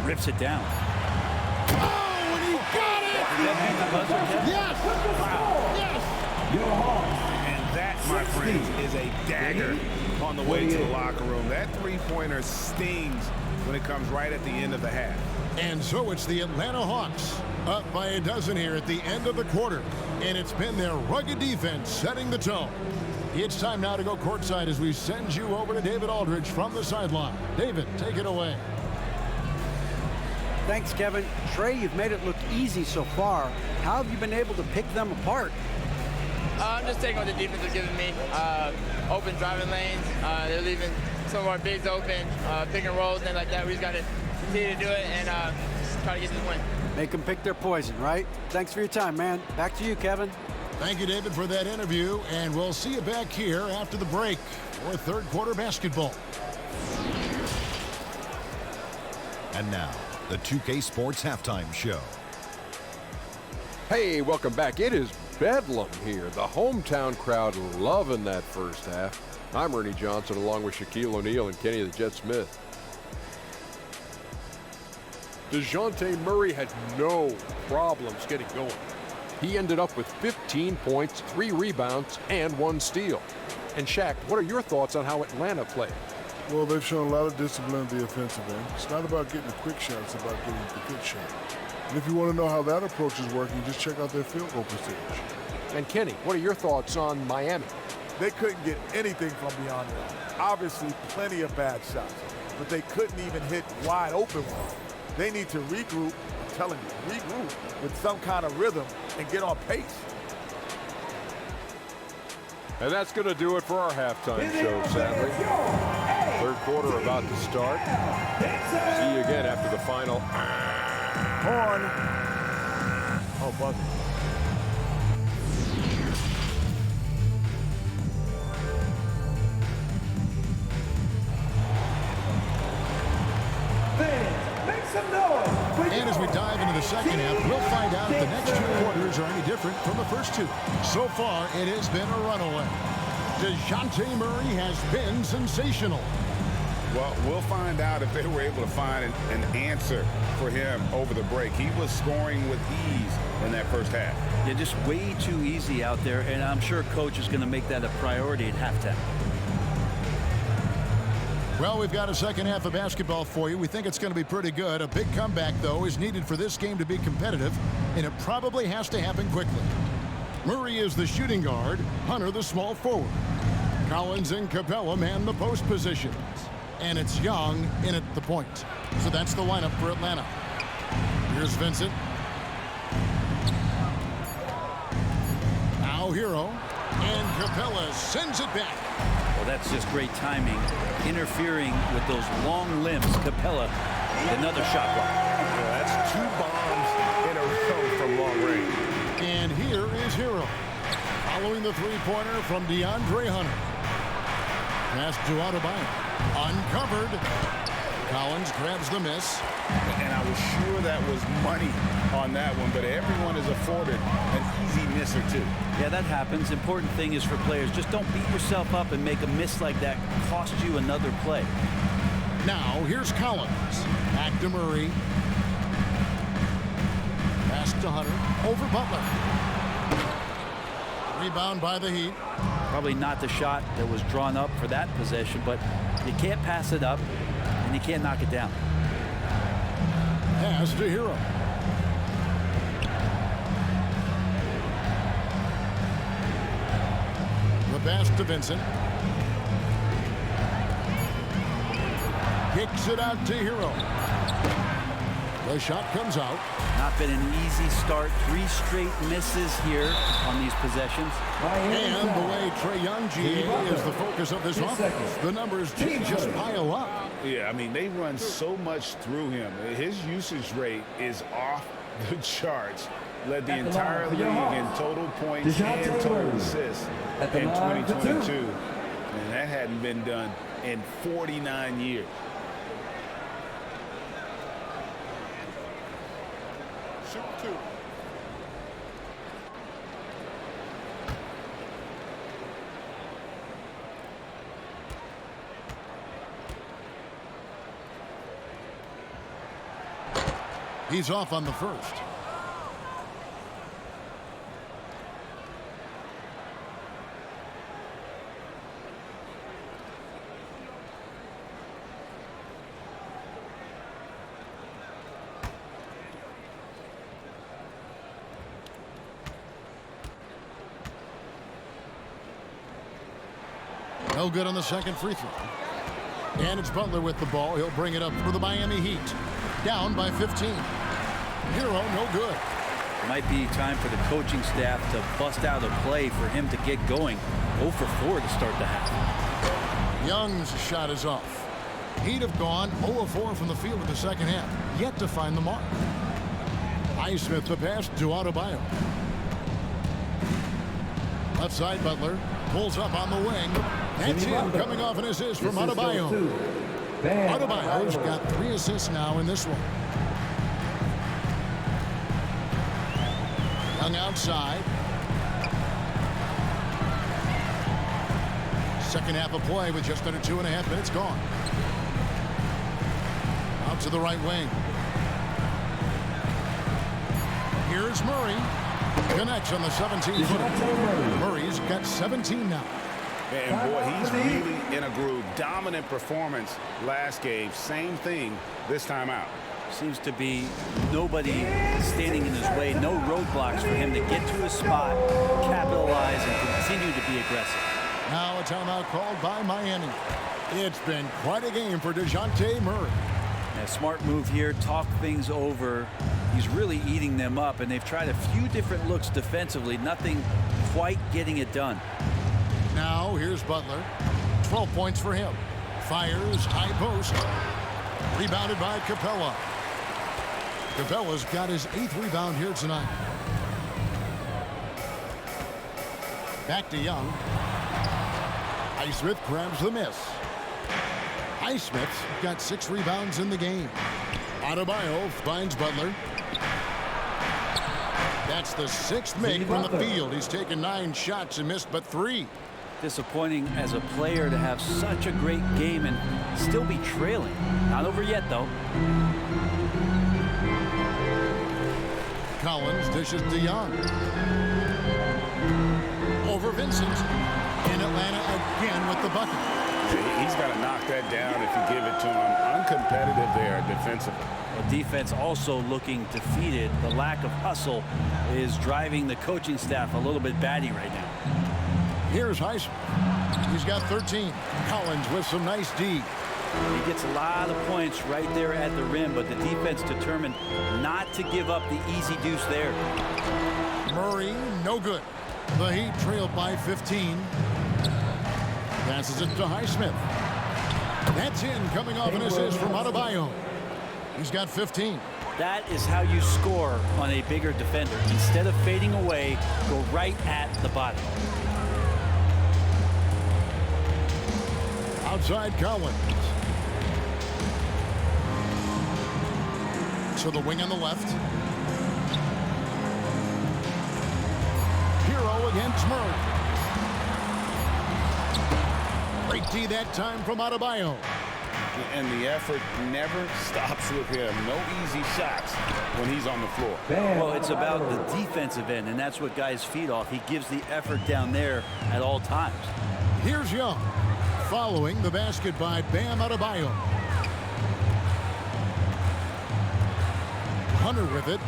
Speaker 4: rips it down.
Speaker 1: Oh, and he got it! Yes! Wow. Yes!
Speaker 8: And that, my friends, is a dagger on the way to the locker room. That three-pointer stings when it comes right at the end of the half.
Speaker 1: And so it's the Atlanta Hawks up by a dozen here at the end of the quarter. And it's been their rugged defense setting the tone. It's time now to go courtside as we send you over to David Aldridge from the sideline. David, take it away.
Speaker 2: Thanks, Kevin. Trae, you've made it look easy so far. How have you been able to pick them apart?
Speaker 9: I'm just taking what the defense is giving me. Open driving lanes. They're leaving some of our bigs open, pick and rolls, things like that. We just got to continue to do it and try to get this win.
Speaker 2: Make them pick their poison, right? Thanks for your time, man. Back to you, Kevin.
Speaker 1: Thank you, David, for that interview. And we'll see you back here after the break for third quarter basketball.
Speaker 10: And now, the 2K Sports Halftime Show.
Speaker 11: Hey, welcome back. It is bedlam here. The hometown crowd loving that first half. I'm Ernie Johnson along with Shaquille O'Neal and Kenny the Jet Smith. DeJounte Murray had no problems getting going. He ended up with 15 points, 3 rebounds, and 1 steal. And Shaq, what are your thoughts on how Atlanta played?
Speaker 12: Well, they've shown a lot of discipline at the offensive end. It's not about getting a quick shot, it's about getting the good shot. And if you want to know how that approach is working, just check out their field goal percentage.
Speaker 11: And Kenny, what are your thoughts on Miami?
Speaker 13: They couldn't get anything from beyond the line. Obviously, plenty of bad shots, but they couldn't even hit wide open ones. They need to regroup, I'm telling you, regroup with some kind of rhythm and get on pace.
Speaker 11: And that's going to do it for our halftime show, sadly. Third quarter about to start. See you again after the final.
Speaker 13: Horn. Oh, buzzer.
Speaker 1: And as we dive into the second half, we'll find out if the next 2 quarters are any different from the first 2. So far, it has been a runaway. DeJounte Murray has been sensational.
Speaker 3: Well, we'll find out if they were able to find an answer for him over the break. He was scoring with ease in that first half.
Speaker 4: Yeah, just way too easy out there, and I'm sure coach is going to make that a priority at halftime.
Speaker 1: Well, we've got a second half of basketball for you. We think it's going to be pretty good. A big comeback, though, is needed for this game to be competitive, and it probably has to happen quickly. Murray is the shooting guard, Hunter the small forward. Collins and Capella man the post positions. And it's Young in at the point. So that's the lineup for Atlanta. Here's Vincent. Now Hero. And Capella sends it back.
Speaker 4: Well, that's just great timing. Interfering with those long limbs. Capella, another shot block.
Speaker 8: Yeah, that's 2 bombs in a row from long range.
Speaker 1: And here is Hero. Following the three-pointer from DeAndre Hunter. Pass to Adebayo. Uncovered. Collins grabs the miss.
Speaker 3: And I was sure that was money on that one, but everyone is afforded an easy miss or two.
Speaker 4: Yeah, that happens. Important thing is for players, just don't beat yourself up and make a miss like that cost you another play.
Speaker 1: Now, here's Collins. Back to Murray. Pass to Hunter. Over Butler. Rebound by the Heat.
Speaker 4: Probably not the shot that was drawn up for that possession, but you can't pass it up, and you can't knock it down.
Speaker 1: Pass to Hero. The pass to Vincent. Kicks it out to Hero. The shot comes out.
Speaker 4: Not been an easy start. 3 straight misses here on these possessions.
Speaker 1: And the way Trae Young, GA, is the focus of this offense. The numbers just pile up.
Speaker 3: Yeah, I mean, they run so much through him. His usage rate is off the charts. Led the entire league in total points and total assists in 2022. And that hadn't been done in 49 years.
Speaker 6: Shoot 2.
Speaker 1: He's off on the first. No good on the second free throw. And it's Butler with the ball. He'll bring it up for the Miami Heat. Down by 15. Hero, no good.
Speaker 4: Might be time for the coaching staff to bust out a play for him to get going. 0 for 4 to start the half.
Speaker 1: Young's shot is off. Heat have gone 0 of 4 from the field in the second half. Yet to find the mark. Highsmith the pass to Adebayo. Left side, Butler pulls up on the wing. That's in, coming off an assist from Adebayo. Adebayo's got 3 assists now in this one. Young outside. Second half of play with just under 2.5 minutes gone. Out to the right wing. Here's Murray. Connects on the 17-footer. Murray's got 17 now.
Speaker 3: And boy, he's really in a groove. Dominant performance last game. Same thing this time out.
Speaker 4: Seems to be nobody standing in his way. No roadblocks for him to get to his spot, capitalize, and continue to be aggressive.
Speaker 1: Now a timeout called by Miami. It's been quite a game for DeJounte Murray.
Speaker 4: A smart move here. Talk things over. He's really eating them up, and they've tried a few different looks defensively. Nothing quite getting it done.
Speaker 1: Now here's Butler. 12 points for him. Fires high post. Rebounded by Capella. Capella's got his 8th rebound here tonight. Back to Young. Highsmith grabs the miss. Highsmith's got 6 rebounds in the game. Adebayo finds Butler. That's the 6th make from the field. He's taken 9 shots and missed but 3.
Speaker 4: Disappointing as a player to have such a great game and still be trailing. Not over yet, though.
Speaker 1: Collins dishes to Young. Over Vincent. In Atlanta again with the bucket.
Speaker 3: He's got to knock that down if you give it to him. Uncompetitive there defensively.
Speaker 4: Well, defense also looking defeated. The lack of hustle is driving the coaching staff a little bit batty right now.
Speaker 1: Here's Highsmith. He's got 13. Collins with some nice D.
Speaker 4: He gets a lot of points right there at the rim, but the defense determined not to give up the easy deuce there.
Speaker 1: Murray, no good. The Heat trailed by 15. Passes it to Highsmith. That's in, coming off an assist from Adebayo. He's got 15.
Speaker 4: That is how you score on a bigger defender. Instead of fading away, go right at the body.
Speaker 1: Outside Collins. to the wing on the left. Hero against Murray. Great D that time from Adebayo.
Speaker 3: And the effort never stops with him. No easy shots when he's on the floor.
Speaker 4: Well, it's about the defensive end, and that's what guys feed off. He gives the effort down there at all times.
Speaker 1: Here's Young, following the basket by Bam Adebayo. Hunter with it.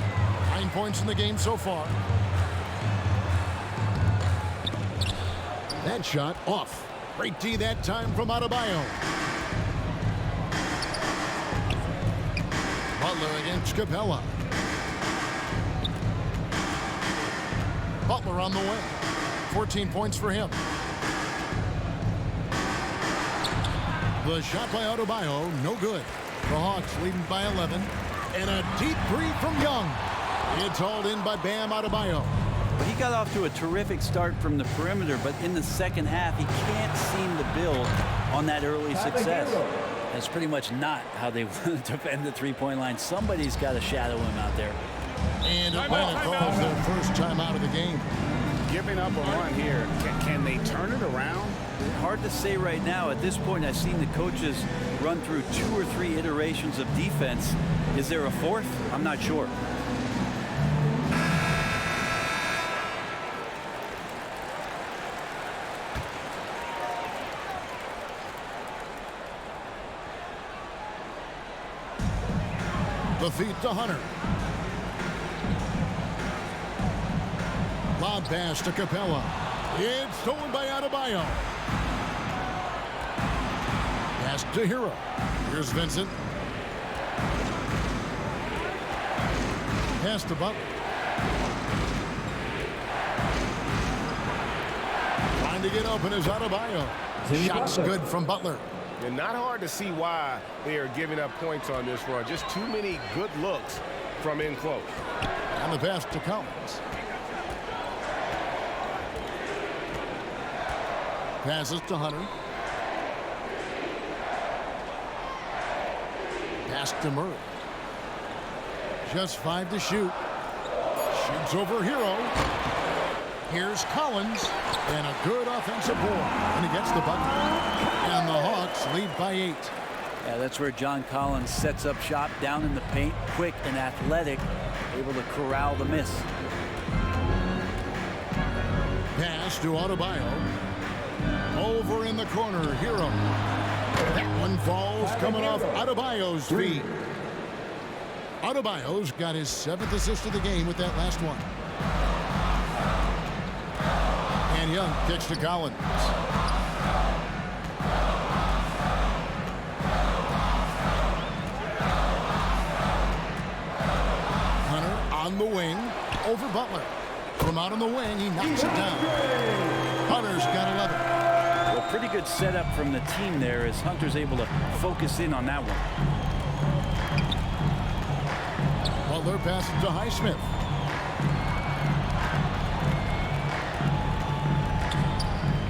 Speaker 1: 9 points in the game so far. That shot off. Great D that time from Adebayo. Butler against Capella. Butler on the wing. 14 points for him. The shot by Adebayo, no good. The Hawks leading by 11. And a deep three from Young. It's hauled in by Bam Adebayo.
Speaker 4: He got off to a terrific start from the perimeter, but in the second half, he can't seem to build on that early success. That's pretty much not how they want to defend the three-point line. Somebody's got to shadow him out there.
Speaker 1: And Atlanta calls their first time out of the game.
Speaker 7: Giving up a run here. Can they turn it around?
Speaker 4: Hard to say right now. At this point, I've seen the coaches run through 2 or 3 iterations of defense. Is there a fourth? I'm not sure.
Speaker 1: The feet to Hunter. Lob pass to Capella. It's stolen by Adebayo. Pass to Hero. Here's Vincent. Pass to Butler. Trying to get open is Adebayo. Shots good from Butler.
Speaker 8: And not hard to see why they are giving up points on this run. Just too many good looks from in close.
Speaker 1: And the pass to Collins. Passes to Hunter. Pass to Murray. Just 5 to shoot. Shoots over Hero. Here's Collins. And a good offensive board. And he gets the bucket. And the Hawks lead by 8.
Speaker 4: Yeah, that's where John Collins sets up shop down in the paint. Quick and athletic. Able to corral the miss.
Speaker 1: Pass to Adebayo. Over in the corner, Hero. That one falls coming off Adebayo's feet. Adebayo's got his 7th assist of the game with that last one. And Young kicks to Collins. Hunter on the wing over Butler. From out on the wing, he knocks it down. Hunter's got 11.
Speaker 4: Well, pretty good setup from the team there as Hunter's able to focus in on that one.
Speaker 1: Butler passes to Highsmith.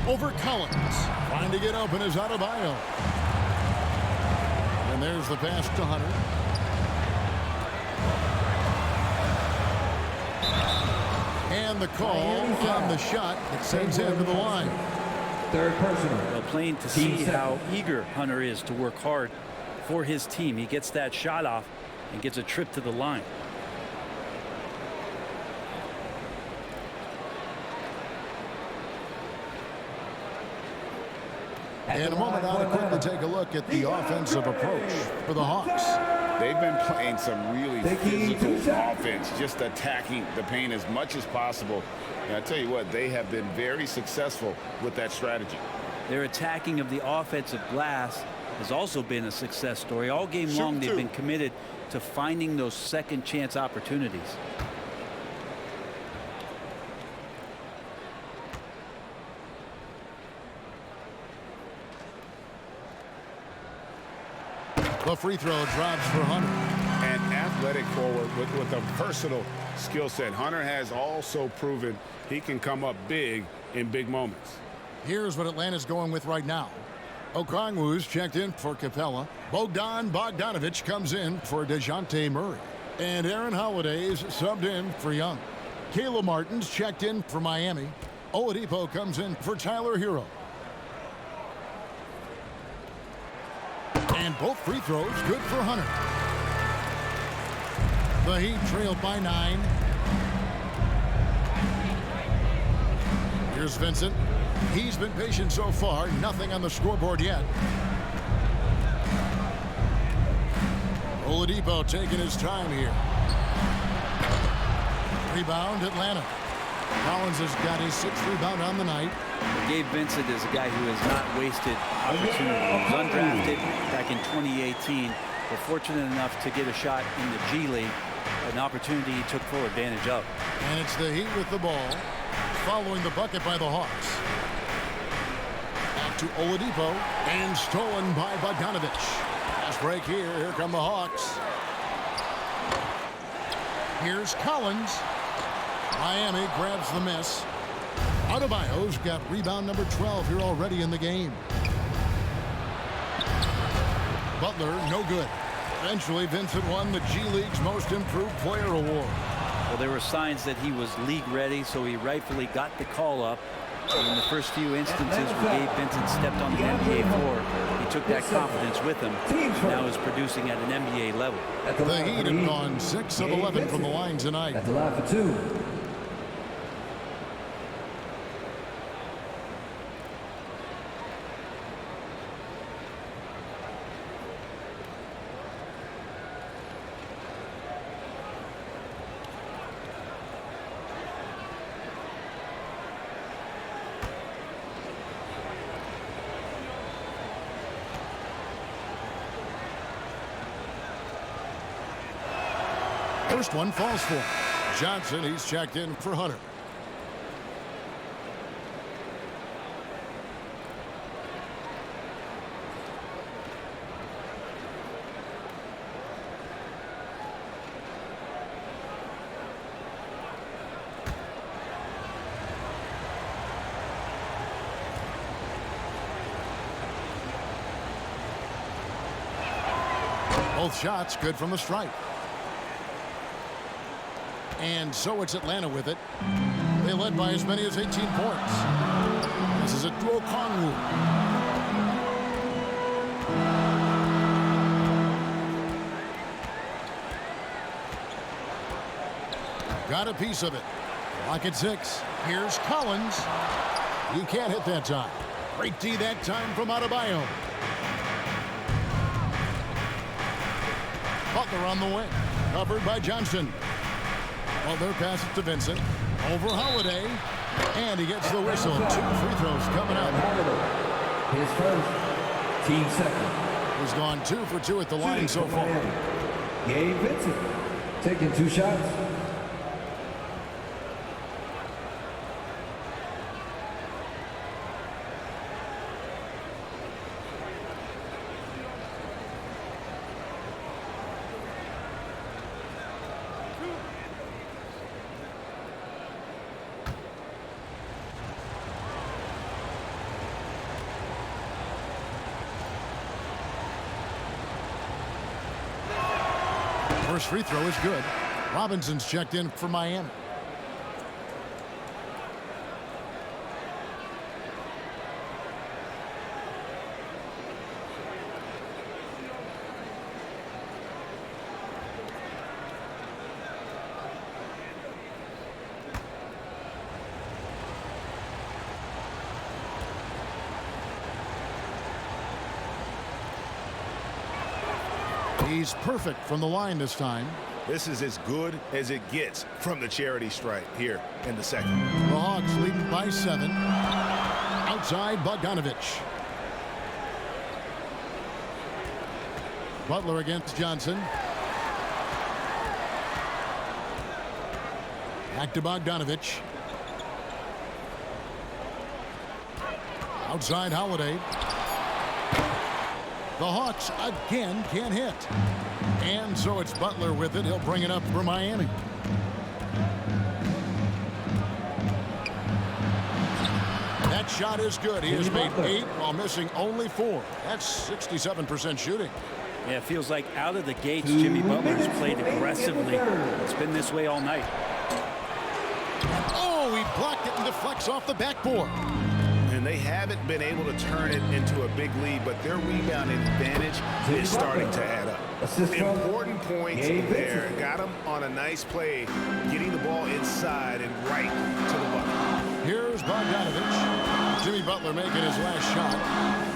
Speaker 1: Over Collins. Trying to get open is Adebayo. And there's the pass to Hunter. And the call on the shot that sends him to the line.
Speaker 5: Third personal.
Speaker 4: Well, plain to see how eager Hunter is to work hard for his team. He gets that shot off and gets a trip to the line.
Speaker 1: In a moment, I'll quickly take a look at the offensive approach for the Hawks.
Speaker 3: They've been playing some really physical offense, just attacking the paint as much as possible. And I tell you what, they have been very successful with that strategy.
Speaker 4: Their attacking of the offensive glass has also been a success story. All game long, they've been committed to finding those second chance opportunities.
Speaker 1: The free throw drops for Hunter.
Speaker 8: An athletic forward with a versatile skill set. Hunter has also proven he can come up big in big moments.
Speaker 1: Here's what Atlanta's going with right now. Okongwu's checked in for Capella. Bogdan Bogdanovic comes in for DeJounte Murray. And Aaron Holiday's subbed in for Young. Caleb Martin's checked in for Miami. Oladipo comes in for Tyler Hero. And both free throws good for Hunter. The Heat trailed by 9. Here's Vincent. He's been patient so far. Nothing on the scoreboard yet. Oladipo taking his time here. Rebound, Atlanta. Collins has got his 6th rebound on the night.
Speaker 4: Gabe Vincent is a guy who has not wasted opportunity. He was undrafted back in 2018, but fortunate enough to get a shot in the G League, an opportunity he took full advantage of.
Speaker 1: And it's the Heat with the ball, following the bucket by the Hawks. Back to Oladipo, and stolen by Bogdanovich. Fast break here. Here come the Hawks. Here's Collins. Miami grabs the miss. Adebayo's got rebound number 12 here already in the game. Butler, no good. Eventually, Vincent won the G League's Most Improved Player Award.
Speaker 4: Well, there were signs that he was league ready, so he rightfully got the call up. And in the first few instances where Gabe Vincent stepped on the NBA floor, he took that confidence with him. Now is producing at an NBA level.
Speaker 1: The Heat have gone 6 of 11 from the line tonight.
Speaker 5: That's a lot for 2.
Speaker 1: First one falls for Johnson. He's checked in for Hunter. Both shots good from the stripe. And so it's Atlanta with it. They led by as many as 18 points. This is a duo Kongwu. Got a piece of it. Lock at 6. Here's Collins. He can't hit that time. Great D that time from Adebayo. Butler on the wing. Covered by Johnson. Butler passes to Vincent. Over Holiday. And he gets the whistle. 2 free throws coming up.
Speaker 5: His first, team second.
Speaker 1: He's gone 2 for 2 at the line so far.
Speaker 5: Gabe Vincent taking 2 shots.
Speaker 1: First free throw is good. Robinson's checked in for Miami. He's perfect from the line this time.
Speaker 8: This is as good as it gets from the charity stripe here in the second.
Speaker 1: The Hawks leading by 7. Outside, Bogdanovich. Butler against Johnson. Back to Bogdanovich. Outside, Holiday. The Hawks again can't hit. And so it's Butler with it. He'll bring it up for Miami. That shot is good. He has made 8 while missing only 4. That's 67% shooting.
Speaker 4: Yeah, it feels like out of the gates, Jimmy Butler has played aggressively. It's been this way all night.
Speaker 1: Oh, he blocked it and deflects off the backboard.
Speaker 3: And they haven't been able to turn it into a big lead, but their rebounding advantage is starting to add up. Important points there. Got him on a nice play, getting the ball inside and right to the bucket.
Speaker 1: Here's Bogdanovich. Jimmy Butler making his last shot.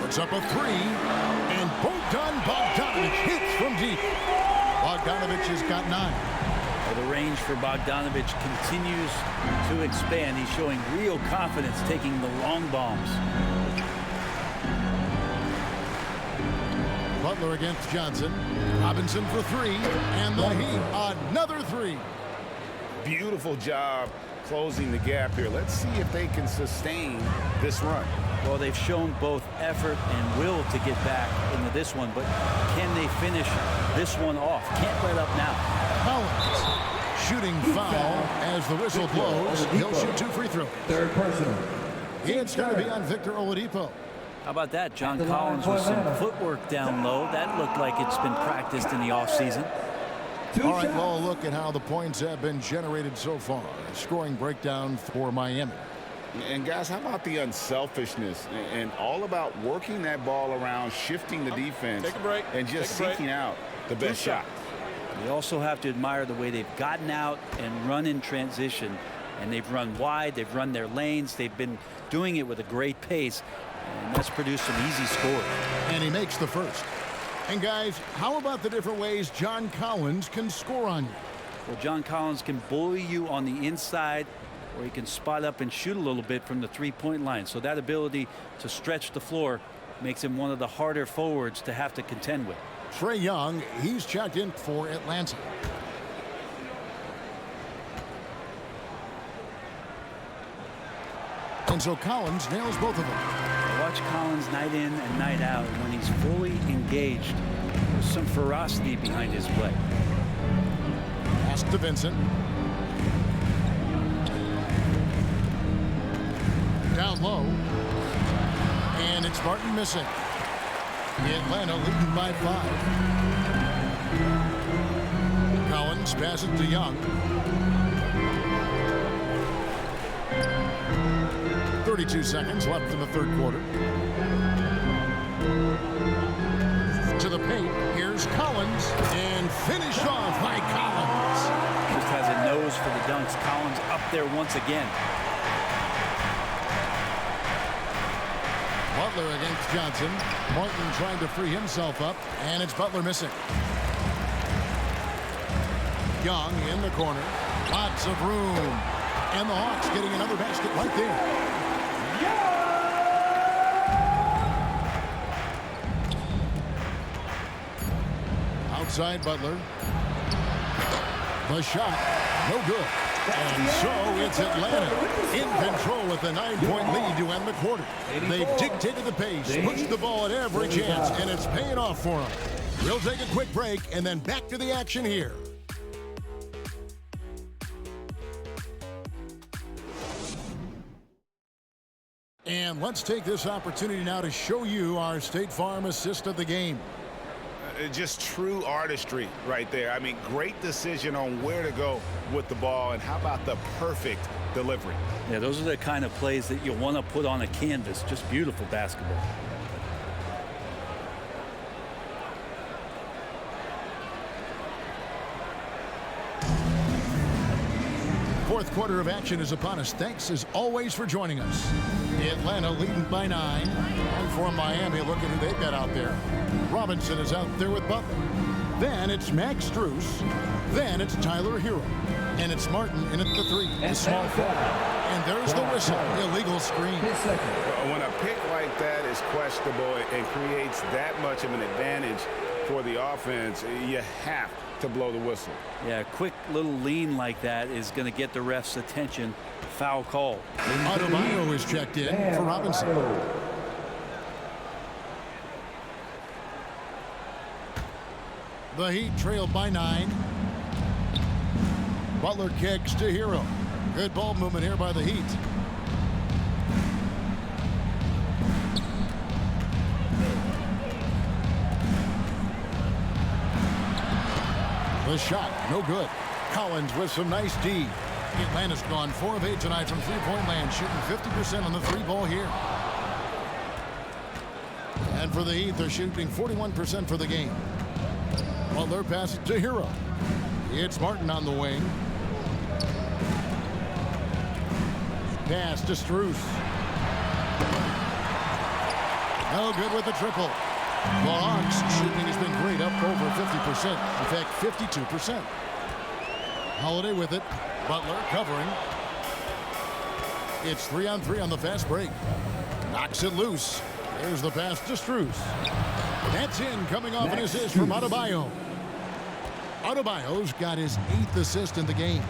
Speaker 1: Puts up a three, and Bogdanovich hits from deep. Bogdanovich has got 9.
Speaker 4: Well, the range for Bogdanovich continues to expand. He's showing real confidence taking the long bombs.
Speaker 1: Butler against Johnson. Robinson for 3, and the Heat another 3.
Speaker 3: Beautiful job closing the gap here. Let's see if they can sustain this run.
Speaker 4: Well, they've shown both effort and will to get back into this one, but can they finish this one off? Can't let up now.
Speaker 1: Collins shooting foul as the whistle blows. He'll shoot 2 free throws.
Speaker 5: Third personal.
Speaker 1: It's going to be on Victor Oladipo.
Speaker 4: How about that? John Collins with some footwork down low. That looked like it's been practiced in the offseason.
Speaker 1: All right, well, look at how the points have been generated so far. Scoring breakdown for Miami.
Speaker 3: And guys, how about the unselfishness and all about working that ball around, shifting the defense,
Speaker 6: Take a break.
Speaker 3: and just seeking out the best shot.
Speaker 4: You also have to admire the way they've gotten out and run in transition. And they've run wide, they've run their lanes, they've been doing it with a great pace, and that's produced some easy scores.
Speaker 1: And he makes the first. And guys, how about the different ways John Collins can score on you?
Speaker 4: Well, John Collins can bully you on the inside, or he can spot up and shoot a little bit from the three-point line. So that ability to stretch the floor makes him one of the harder forwards to have to contend with.
Speaker 1: Trae Young, he's checked in for Atlanta. And so Collins nails both of them.
Speaker 4: Watch Collins night in and night out. When he's fully engaged, there's some ferocity behind his play.
Speaker 1: Pass to Vincent. Down low. And it's Martin missing. Atlanta leading by 5. Collins passes to Young. 32 seconds left in the third quarter. To the paint. Here's Collins. And finished off by Collins.
Speaker 4: Just has a nose for the dunks. Collins up there once again.
Speaker 1: Butler against Johnson. Martin trying to free himself up. And it's Butler missing. Young in the corner. Lots of room. And the Hawks getting another basket right there. Outside Butler. The shot, no good. And so it's Atlanta in control with a 9-point lead to end the quarter. They've dictated the pace, pushed the ball at every chance, and it's paying off for them. We'll take a quick break and then back to the action here. And let's take this opportunity now to show you our State Farm assist of the game.
Speaker 3: Just true artistry right there. I mean, great decision on where to go with the ball, and how about the perfect delivery?
Speaker 4: Yeah, those are the kind of plays that you want to put on a canvas. Just beautiful basketball.
Speaker 1: Fourth quarter of action is upon us. Thanks as always for joining us. Atlanta leading by 9. And for Miami, look at who they've got out there. Robinson is out there with Butler. Then it's Max Strus. Then it's Tyler Hero. And it's Martin in at the 3. The small forward. And there's the whistle. Illegal screen.
Speaker 3: When a pick like that is questionable and creates that much of an advantage for the offense, you have to blow the whistle.
Speaker 4: Yeah, a quick little lean like that is going to get the ref's attention. Foul call.
Speaker 1: Adebayo is checked in for Robinson. The Heat trailed by 9. Butler kicks to Hero. Good ball movement here by the Heat. The shot, no good. Collins with some nice D. Atlanta's gone 4 of 8 tonight from three-point land, shooting 50% on the three ball here. And for the Heat, they're shooting 41% for the game. Butler passes to Hero. It's Martin on the wing. Pass to Strus. No good with the triple. The Hawks shooting has been great, up over 50%. In fact, 52%. Holiday with it. Butler covering. It's 3-on-3 on the fast break. Knocks it loose. There's the pass to Strus. That's in, coming off an assist from Adebayo. Adebayo's got his 8th assist in the game.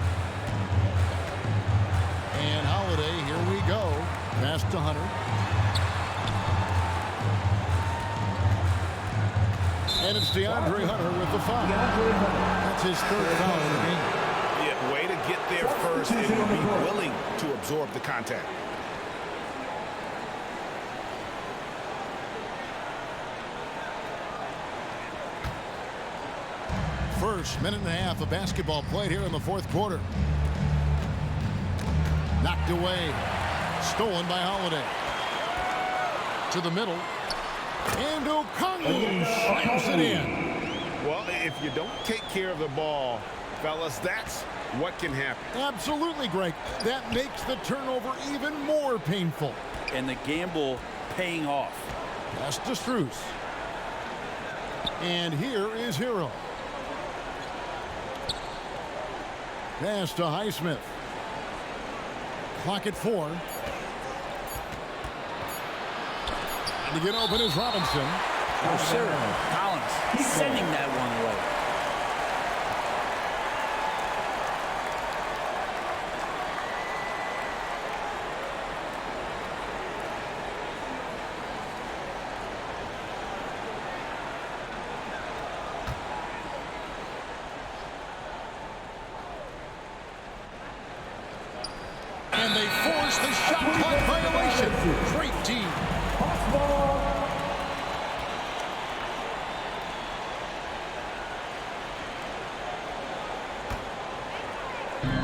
Speaker 1: And Holiday, here we go. Pass to Hunter. And it's DeAndre Hunter with the foul. That's his 3rd foul in the game.
Speaker 7: Yeah, way to get there first and be willing to absorb the contact.
Speaker 1: First minute and a half of basketball played here in the 4th quarter. Knocked away. Stolen by Holiday. To the middle. And Okongwu slams it in.
Speaker 3: Well, if you don't take care of the ball, fellas, that's what can happen.
Speaker 1: Absolutely, Greg. That makes the turnover even more painful.
Speaker 4: And the gamble paying off.
Speaker 1: Pass to Strus. And here is Hero. Pass to Highsmith. Clock at 4. And to get open is Robinson.
Speaker 4: Oh, sir. Collins sending that one away.
Speaker 1: And they force the shot clock violation. Great team.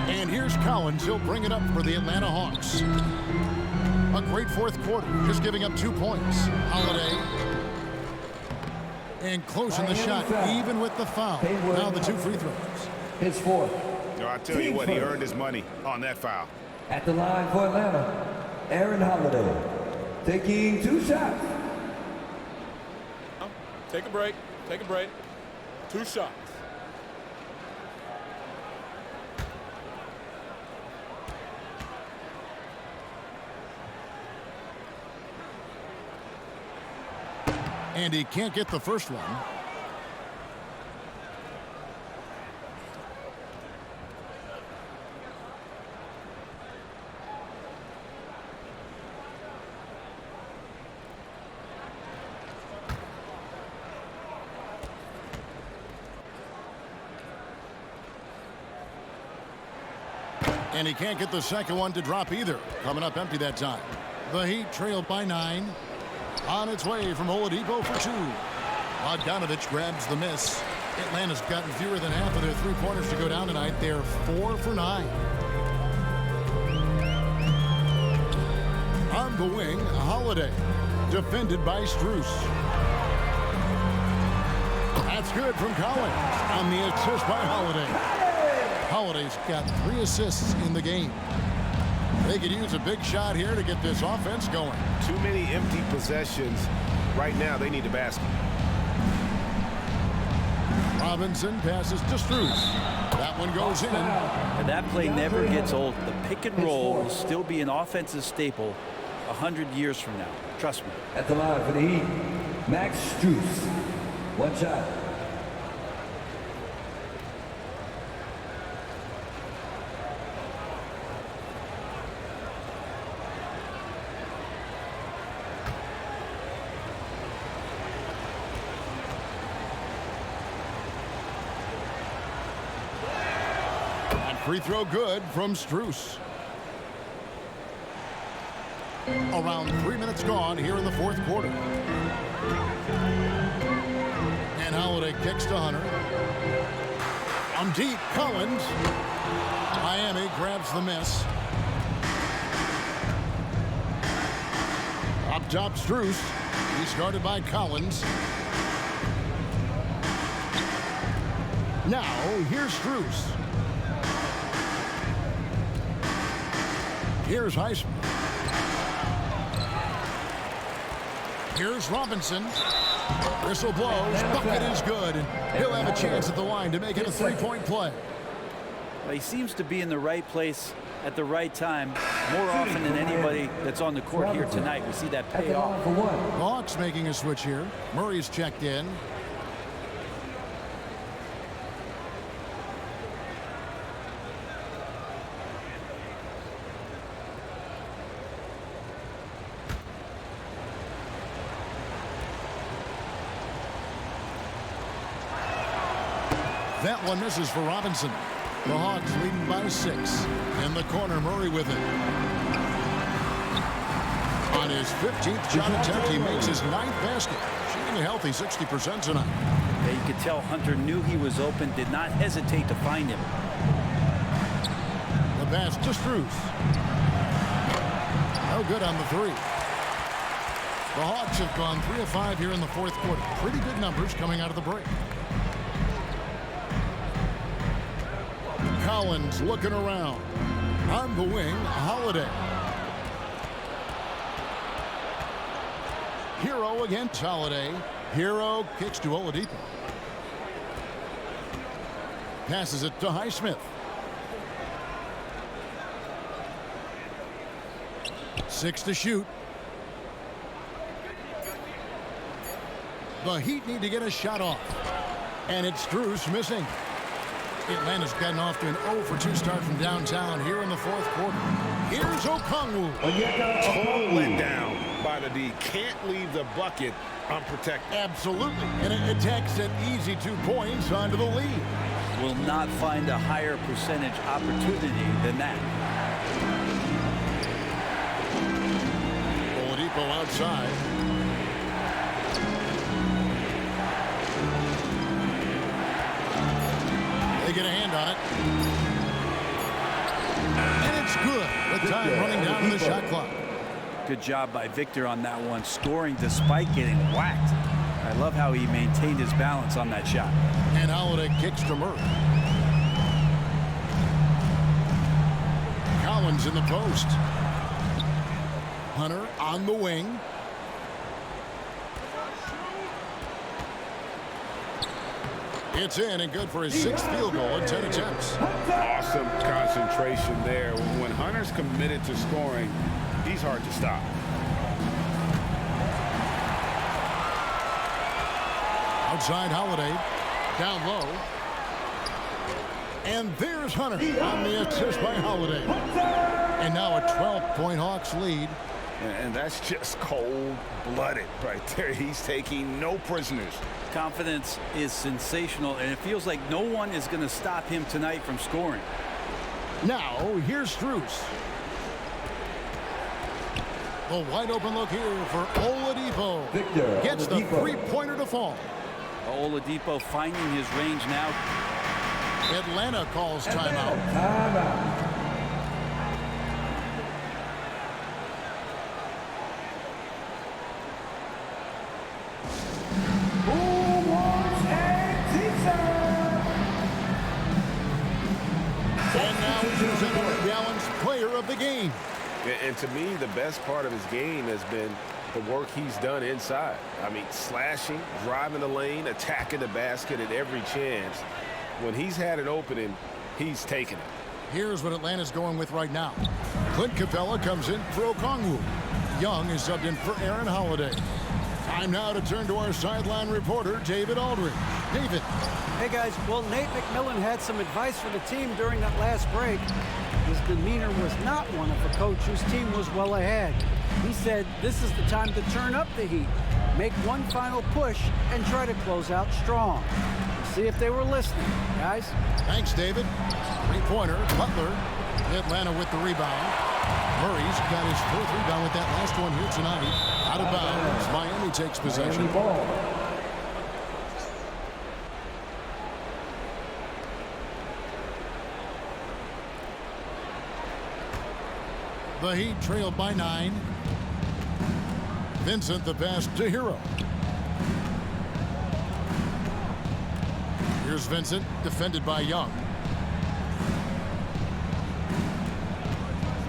Speaker 1: And here's Collins. He'll bring it up for the Atlanta Hawks. A great 4th quarter, just giving up 2 points. Holiday. And closing the shot, even with the foul. Now the 2 free throws.
Speaker 5: His 4th.
Speaker 7: No, I tell you what, he earned his money on that foul.
Speaker 5: At the line for Atlanta, Aaron Holiday, taking 2 shots.
Speaker 6: Take a break. Take a break. 2 shots.
Speaker 1: And he can't get the first one. And he can't get the second one to drop either. Coming up empty that time. The Heat trailed by 9. On its way from Oladipo for 2. Bogdanovich grabs the miss. Atlanta's gotten fewer than half of their three-pointers to go down tonight. They're 4 for 9. On the wing, Holiday. Defended by Strus. That's good from Collins. On the assist by Holiday. Holiday's got 3 assists in the game. They could use a big shot here to get this offense going.
Speaker 3: Too many empty possessions. Right now, they need a basket.
Speaker 1: Robinson passes to Strus. That one goes in.
Speaker 4: And that play never gets old. The pick and roll will still be an offensive staple 100 years from now. Trust me.
Speaker 5: At the line for the Heat, Max Strus. 1 shot.
Speaker 1: Free throw good from Strus. Around 3 minutes gone here in the 4th quarter. And Holiday kicks to Hunter. From deep, Collins. Miami grabs the miss. Up top, Strus. He's guarded by Collins. Now, here's Strus. Here's Highsmith. Here's Robinson. Whistle blows. Bucket is good. And he'll have a chance at the line to make it a three-point play.
Speaker 4: Well, he seems to be in the right place at the right time more often than anybody that's on the court here tonight. We see that pay off.
Speaker 1: Hawks making a switch here. Murray's checked in. That one misses for Robinson. The Hawks leading by 6. In the corner, Murray with it. On his 15th shot attempt, he makes his 9th basket. Shooting a healthy 60% tonight.
Speaker 4: Yeah, you could tell Hunter knew he was open, did not hesitate to find him.
Speaker 1: The pass to Strus. No good on the 3. The Hawks have gone 3 of 5 here in the 4th quarter. Pretty good numbers coming out of the break. Collins looking around. On the wing, Holiday. Hero against Holiday. Hero kicks to Oladipo. Passes it to Highsmith. 6 to shoot. The Heat need to get a shot off. And it's Strus missing. Atlanta's gotten off to an 0-for-2 start from downtown here in the 4th quarter. Here's Okongwu.
Speaker 3: Total let down by the D. Can't leave the bucket unprotected.
Speaker 1: Absolutely. And it takes an easy 2 points onto the lead.
Speaker 4: Will not find a higher percentage opportunity than that.
Speaker 1: Oladipo outside. They get a hand on it. And it's good with time running down the shot clock.
Speaker 4: Good job by Victor on that one, scoring despite getting whacked. I love how he maintained his balance on that shot.
Speaker 1: And Holiday kicks to Murray. Collins in the post. Hunter on the wing. It's in and good for his 6th field goal in 10 attempts.
Speaker 3: Awesome concentration there. When Hunter's committed to scoring, he's hard to stop.
Speaker 1: Outside Holiday. Down low. And there's Hunter on the assist by Holiday. And now a 12-point Hawks lead.
Speaker 3: And that's just cold-blooded right there. He's taking no prisoners.
Speaker 4: Confidence is sensational, and it feels like no one is going to stop him tonight from scoring.
Speaker 1: Now, here's Strus. A wide open look here for Oladipo.
Speaker 5: Victor
Speaker 1: Gets the
Speaker 5: Oladipo.
Speaker 1: three-pointer to fall.
Speaker 4: Oladipo finding his range now.
Speaker 1: Atlanta calls timeout.
Speaker 5: Timeout.
Speaker 1: And now we present our Gallon's player of the game.
Speaker 8: And to me, the best part of his game has been the work he's done inside. I mean, slashing, driving the lane, attacking the basket at every chance. When he's had an opening, he's taken it.
Speaker 1: Here's what Atlanta's going with right now. Clint Capella comes in for Okongwu. Young is subbed in for Aaron Holiday. Time now to turn to our sideline reporter, David Aldridge. David.
Speaker 2: Hey, guys. Well, Nate McMillan had some advice for the team during that last break. His demeanor was not one of a coach whose team was well ahead. He said this is the time to turn up the heat, make one final push, and try to close out strong. See if they were listening, guys.
Speaker 1: Thanks, David. Three-pointer, Butler. Atlanta with the rebound. Murray's got his 4th rebound with that last one here tonight. Out of bounds. Miami takes possession. The Heat trailed by 9. Vincent the pass to Hero. Here's Vincent, defended by Young.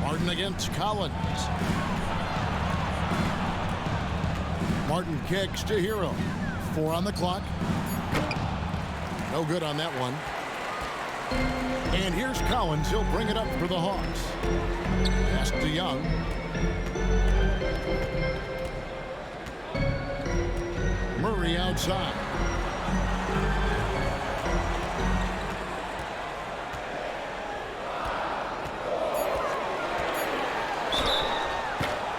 Speaker 1: Martin against Collins. Martin kicks to Hero. 4 on the clock. No good on that one. And here's Collins. He'll bring it up for the Hawks. Pass to Young. Murray outside.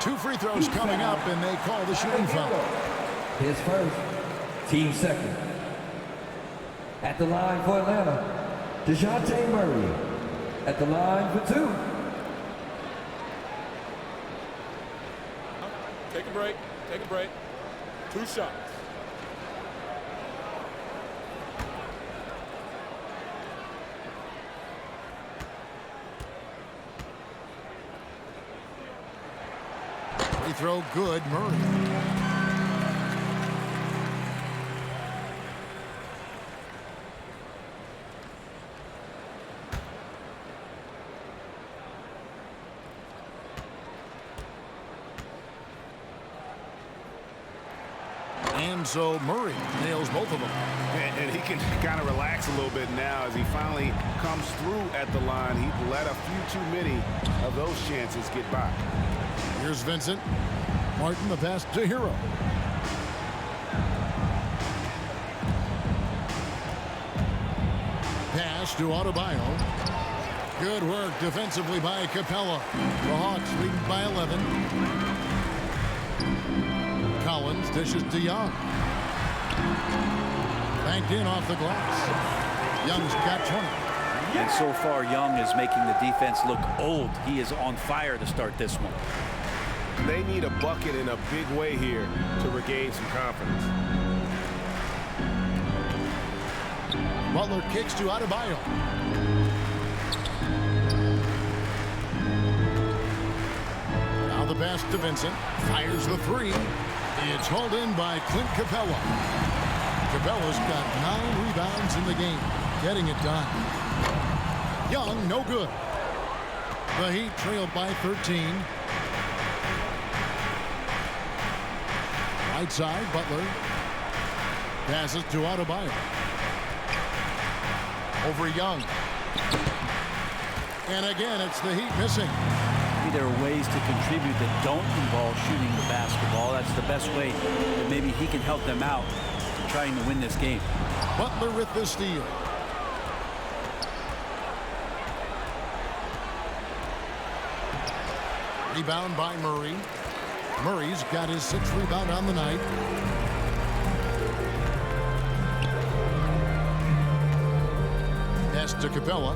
Speaker 1: Two free throws coming up, and they call the shooting foul.
Speaker 5: His first, team second. At the line for Atlanta, DeJounte Murray. At the line for 2.
Speaker 6: Take a break. Take a break. 2 shots.
Speaker 1: Free throw good, Murray. And so Murray nails both of them.
Speaker 3: And he can kind of relax a little bit now as he finally comes through at the line. He let a few too many of those chances get by.
Speaker 1: Here's Vincent. Martin the pass to Hero. Pass to Adebayo. Good work defensively by Capella. The Hawks lead by 11. Collins dishes to Young. Banked in off the glass. Young's got 20.
Speaker 4: And so far, Young is making the defense look old. He is on fire to start this one.
Speaker 8: They need a bucket in a big way here to regain some confidence.
Speaker 1: Butler kicks to Adebayo. Now the pass to Vincent. Fires the 3. It's hauled in by Clint Capella. Capella's got 9 rebounds in the game. Getting it done. Young, no good. The Heat trailed by 13. Right side, Butler. Passes to Adebayo. Over Young. And again, it's the Heat missing.
Speaker 4: Maybe there are ways to contribute that don't involve shooting the basketball. That's the best way that maybe he can help them out trying to win this game.
Speaker 1: Butler with the steal. Rebound by Murray. Murray's got his 6th rebound on the night. Pass to Capella.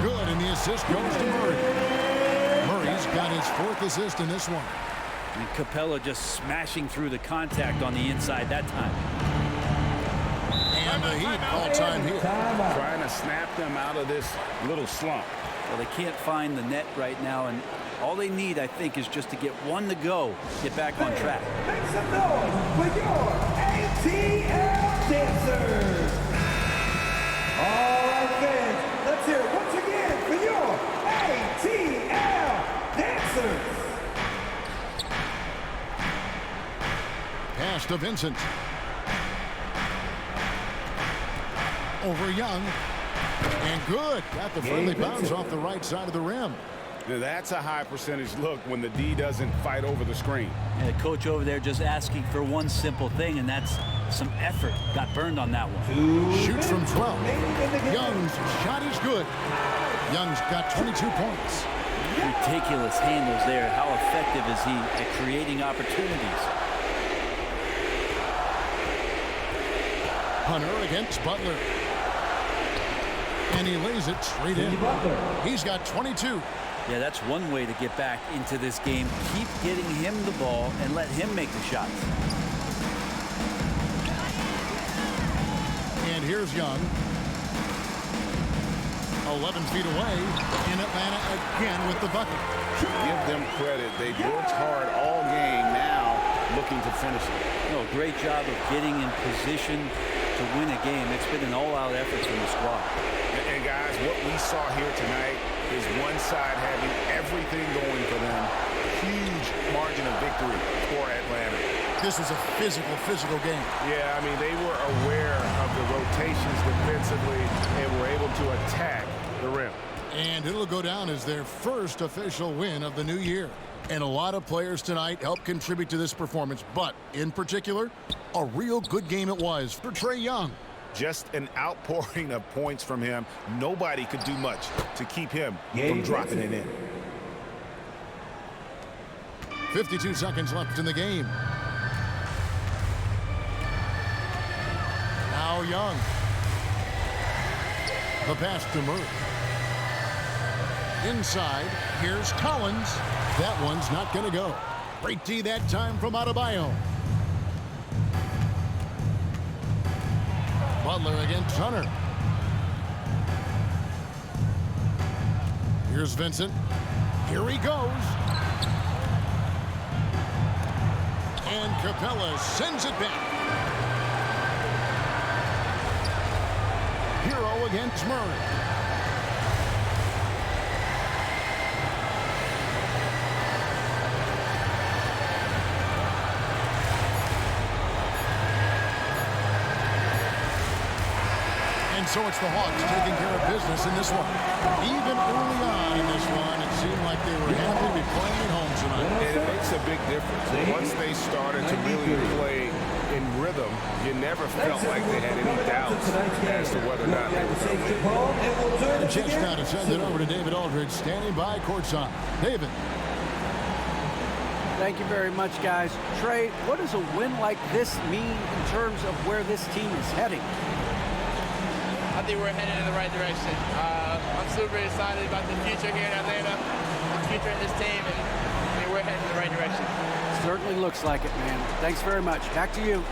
Speaker 1: Good, and the assist goes to Murray. Murray's got his 4th assist in this one.
Speaker 4: And Capella just smashing through the contact on the inside that time.
Speaker 1: And the Heat call time here.
Speaker 3: Trying to snap them out of this little slump.
Speaker 4: Well, they can't find the net right now, and all they need, I think, is just to get one to go, get back on track.
Speaker 5: Make some noise for your ATL dancers. All right, fans, let's hear it once again for your ATL dancers.
Speaker 1: Pass to Vincent. Over Young. And good. Got the friendly bounce off the right side of the rim.
Speaker 3: Now that's a high percentage look when the D doesn't fight over the screen.
Speaker 4: And the coach over there just asking for one simple thing, and that's some effort. Got burned on that one.
Speaker 1: Shoots from 12. Young's shot is good. Young's got 22 points.
Speaker 4: Ridiculous handles there. How effective is he at creating opportunities?
Speaker 1: Hunter against Butler. And he lays it straight in. He's got 22.
Speaker 4: Yeah, that's one way to get back into this game. Keep getting him the ball and let him make the shots.
Speaker 1: And here's Young. 11 feet away, and Atlanta again with the bucket.
Speaker 3: Give them credit. They've worked hard all game, now looking to finish it.
Speaker 4: No, great job of getting in position to win a game. It's been an all-out effort from the squad.
Speaker 3: And guys, what we saw here tonight is one side having everything going for them. Huge margin of victory for Atlanta.
Speaker 1: This was a physical game.
Speaker 3: Yeah, I mean, they were aware of the rotations defensively and were able to attack the rim.
Speaker 1: And it'll go down as their first official win of the new year. And a lot of players tonight helped contribute to this performance, but in particular, a real good game it was for Trae Young.
Speaker 3: Just an outpouring of points from him. Nobody could do much to keep him from dropping it in.
Speaker 1: 52 seconds left in the game. Now Young. The pass to Murray. Inside, here's Collins. That one's not going to go. Great D that time from Adebayo. Butler against Hunter. Here's Vincent. Here he goes. And Capella sends it back. Hero against Murray. And so it's the Hawks taking care of business in this one. Even early on in this one, it seemed like they were happy to be playing at home tonight.
Speaker 3: And it makes a big difference. Once they started to really play in rhythm, you never felt like they had any doubts as to whether or not they were.
Speaker 1: And just now to send it over to David Aldridge, standing by courtside. David.
Speaker 2: Thank you very much, guys. Trae, what does a win like this mean in terms of where this team is heading?
Speaker 9: I think we're headed in the right direction. I'm super excited about the future here in Atlanta, the future in this team, and I mean, we're heading in the right direction.
Speaker 2: Certainly looks like it, man. Thanks very much. Back to you.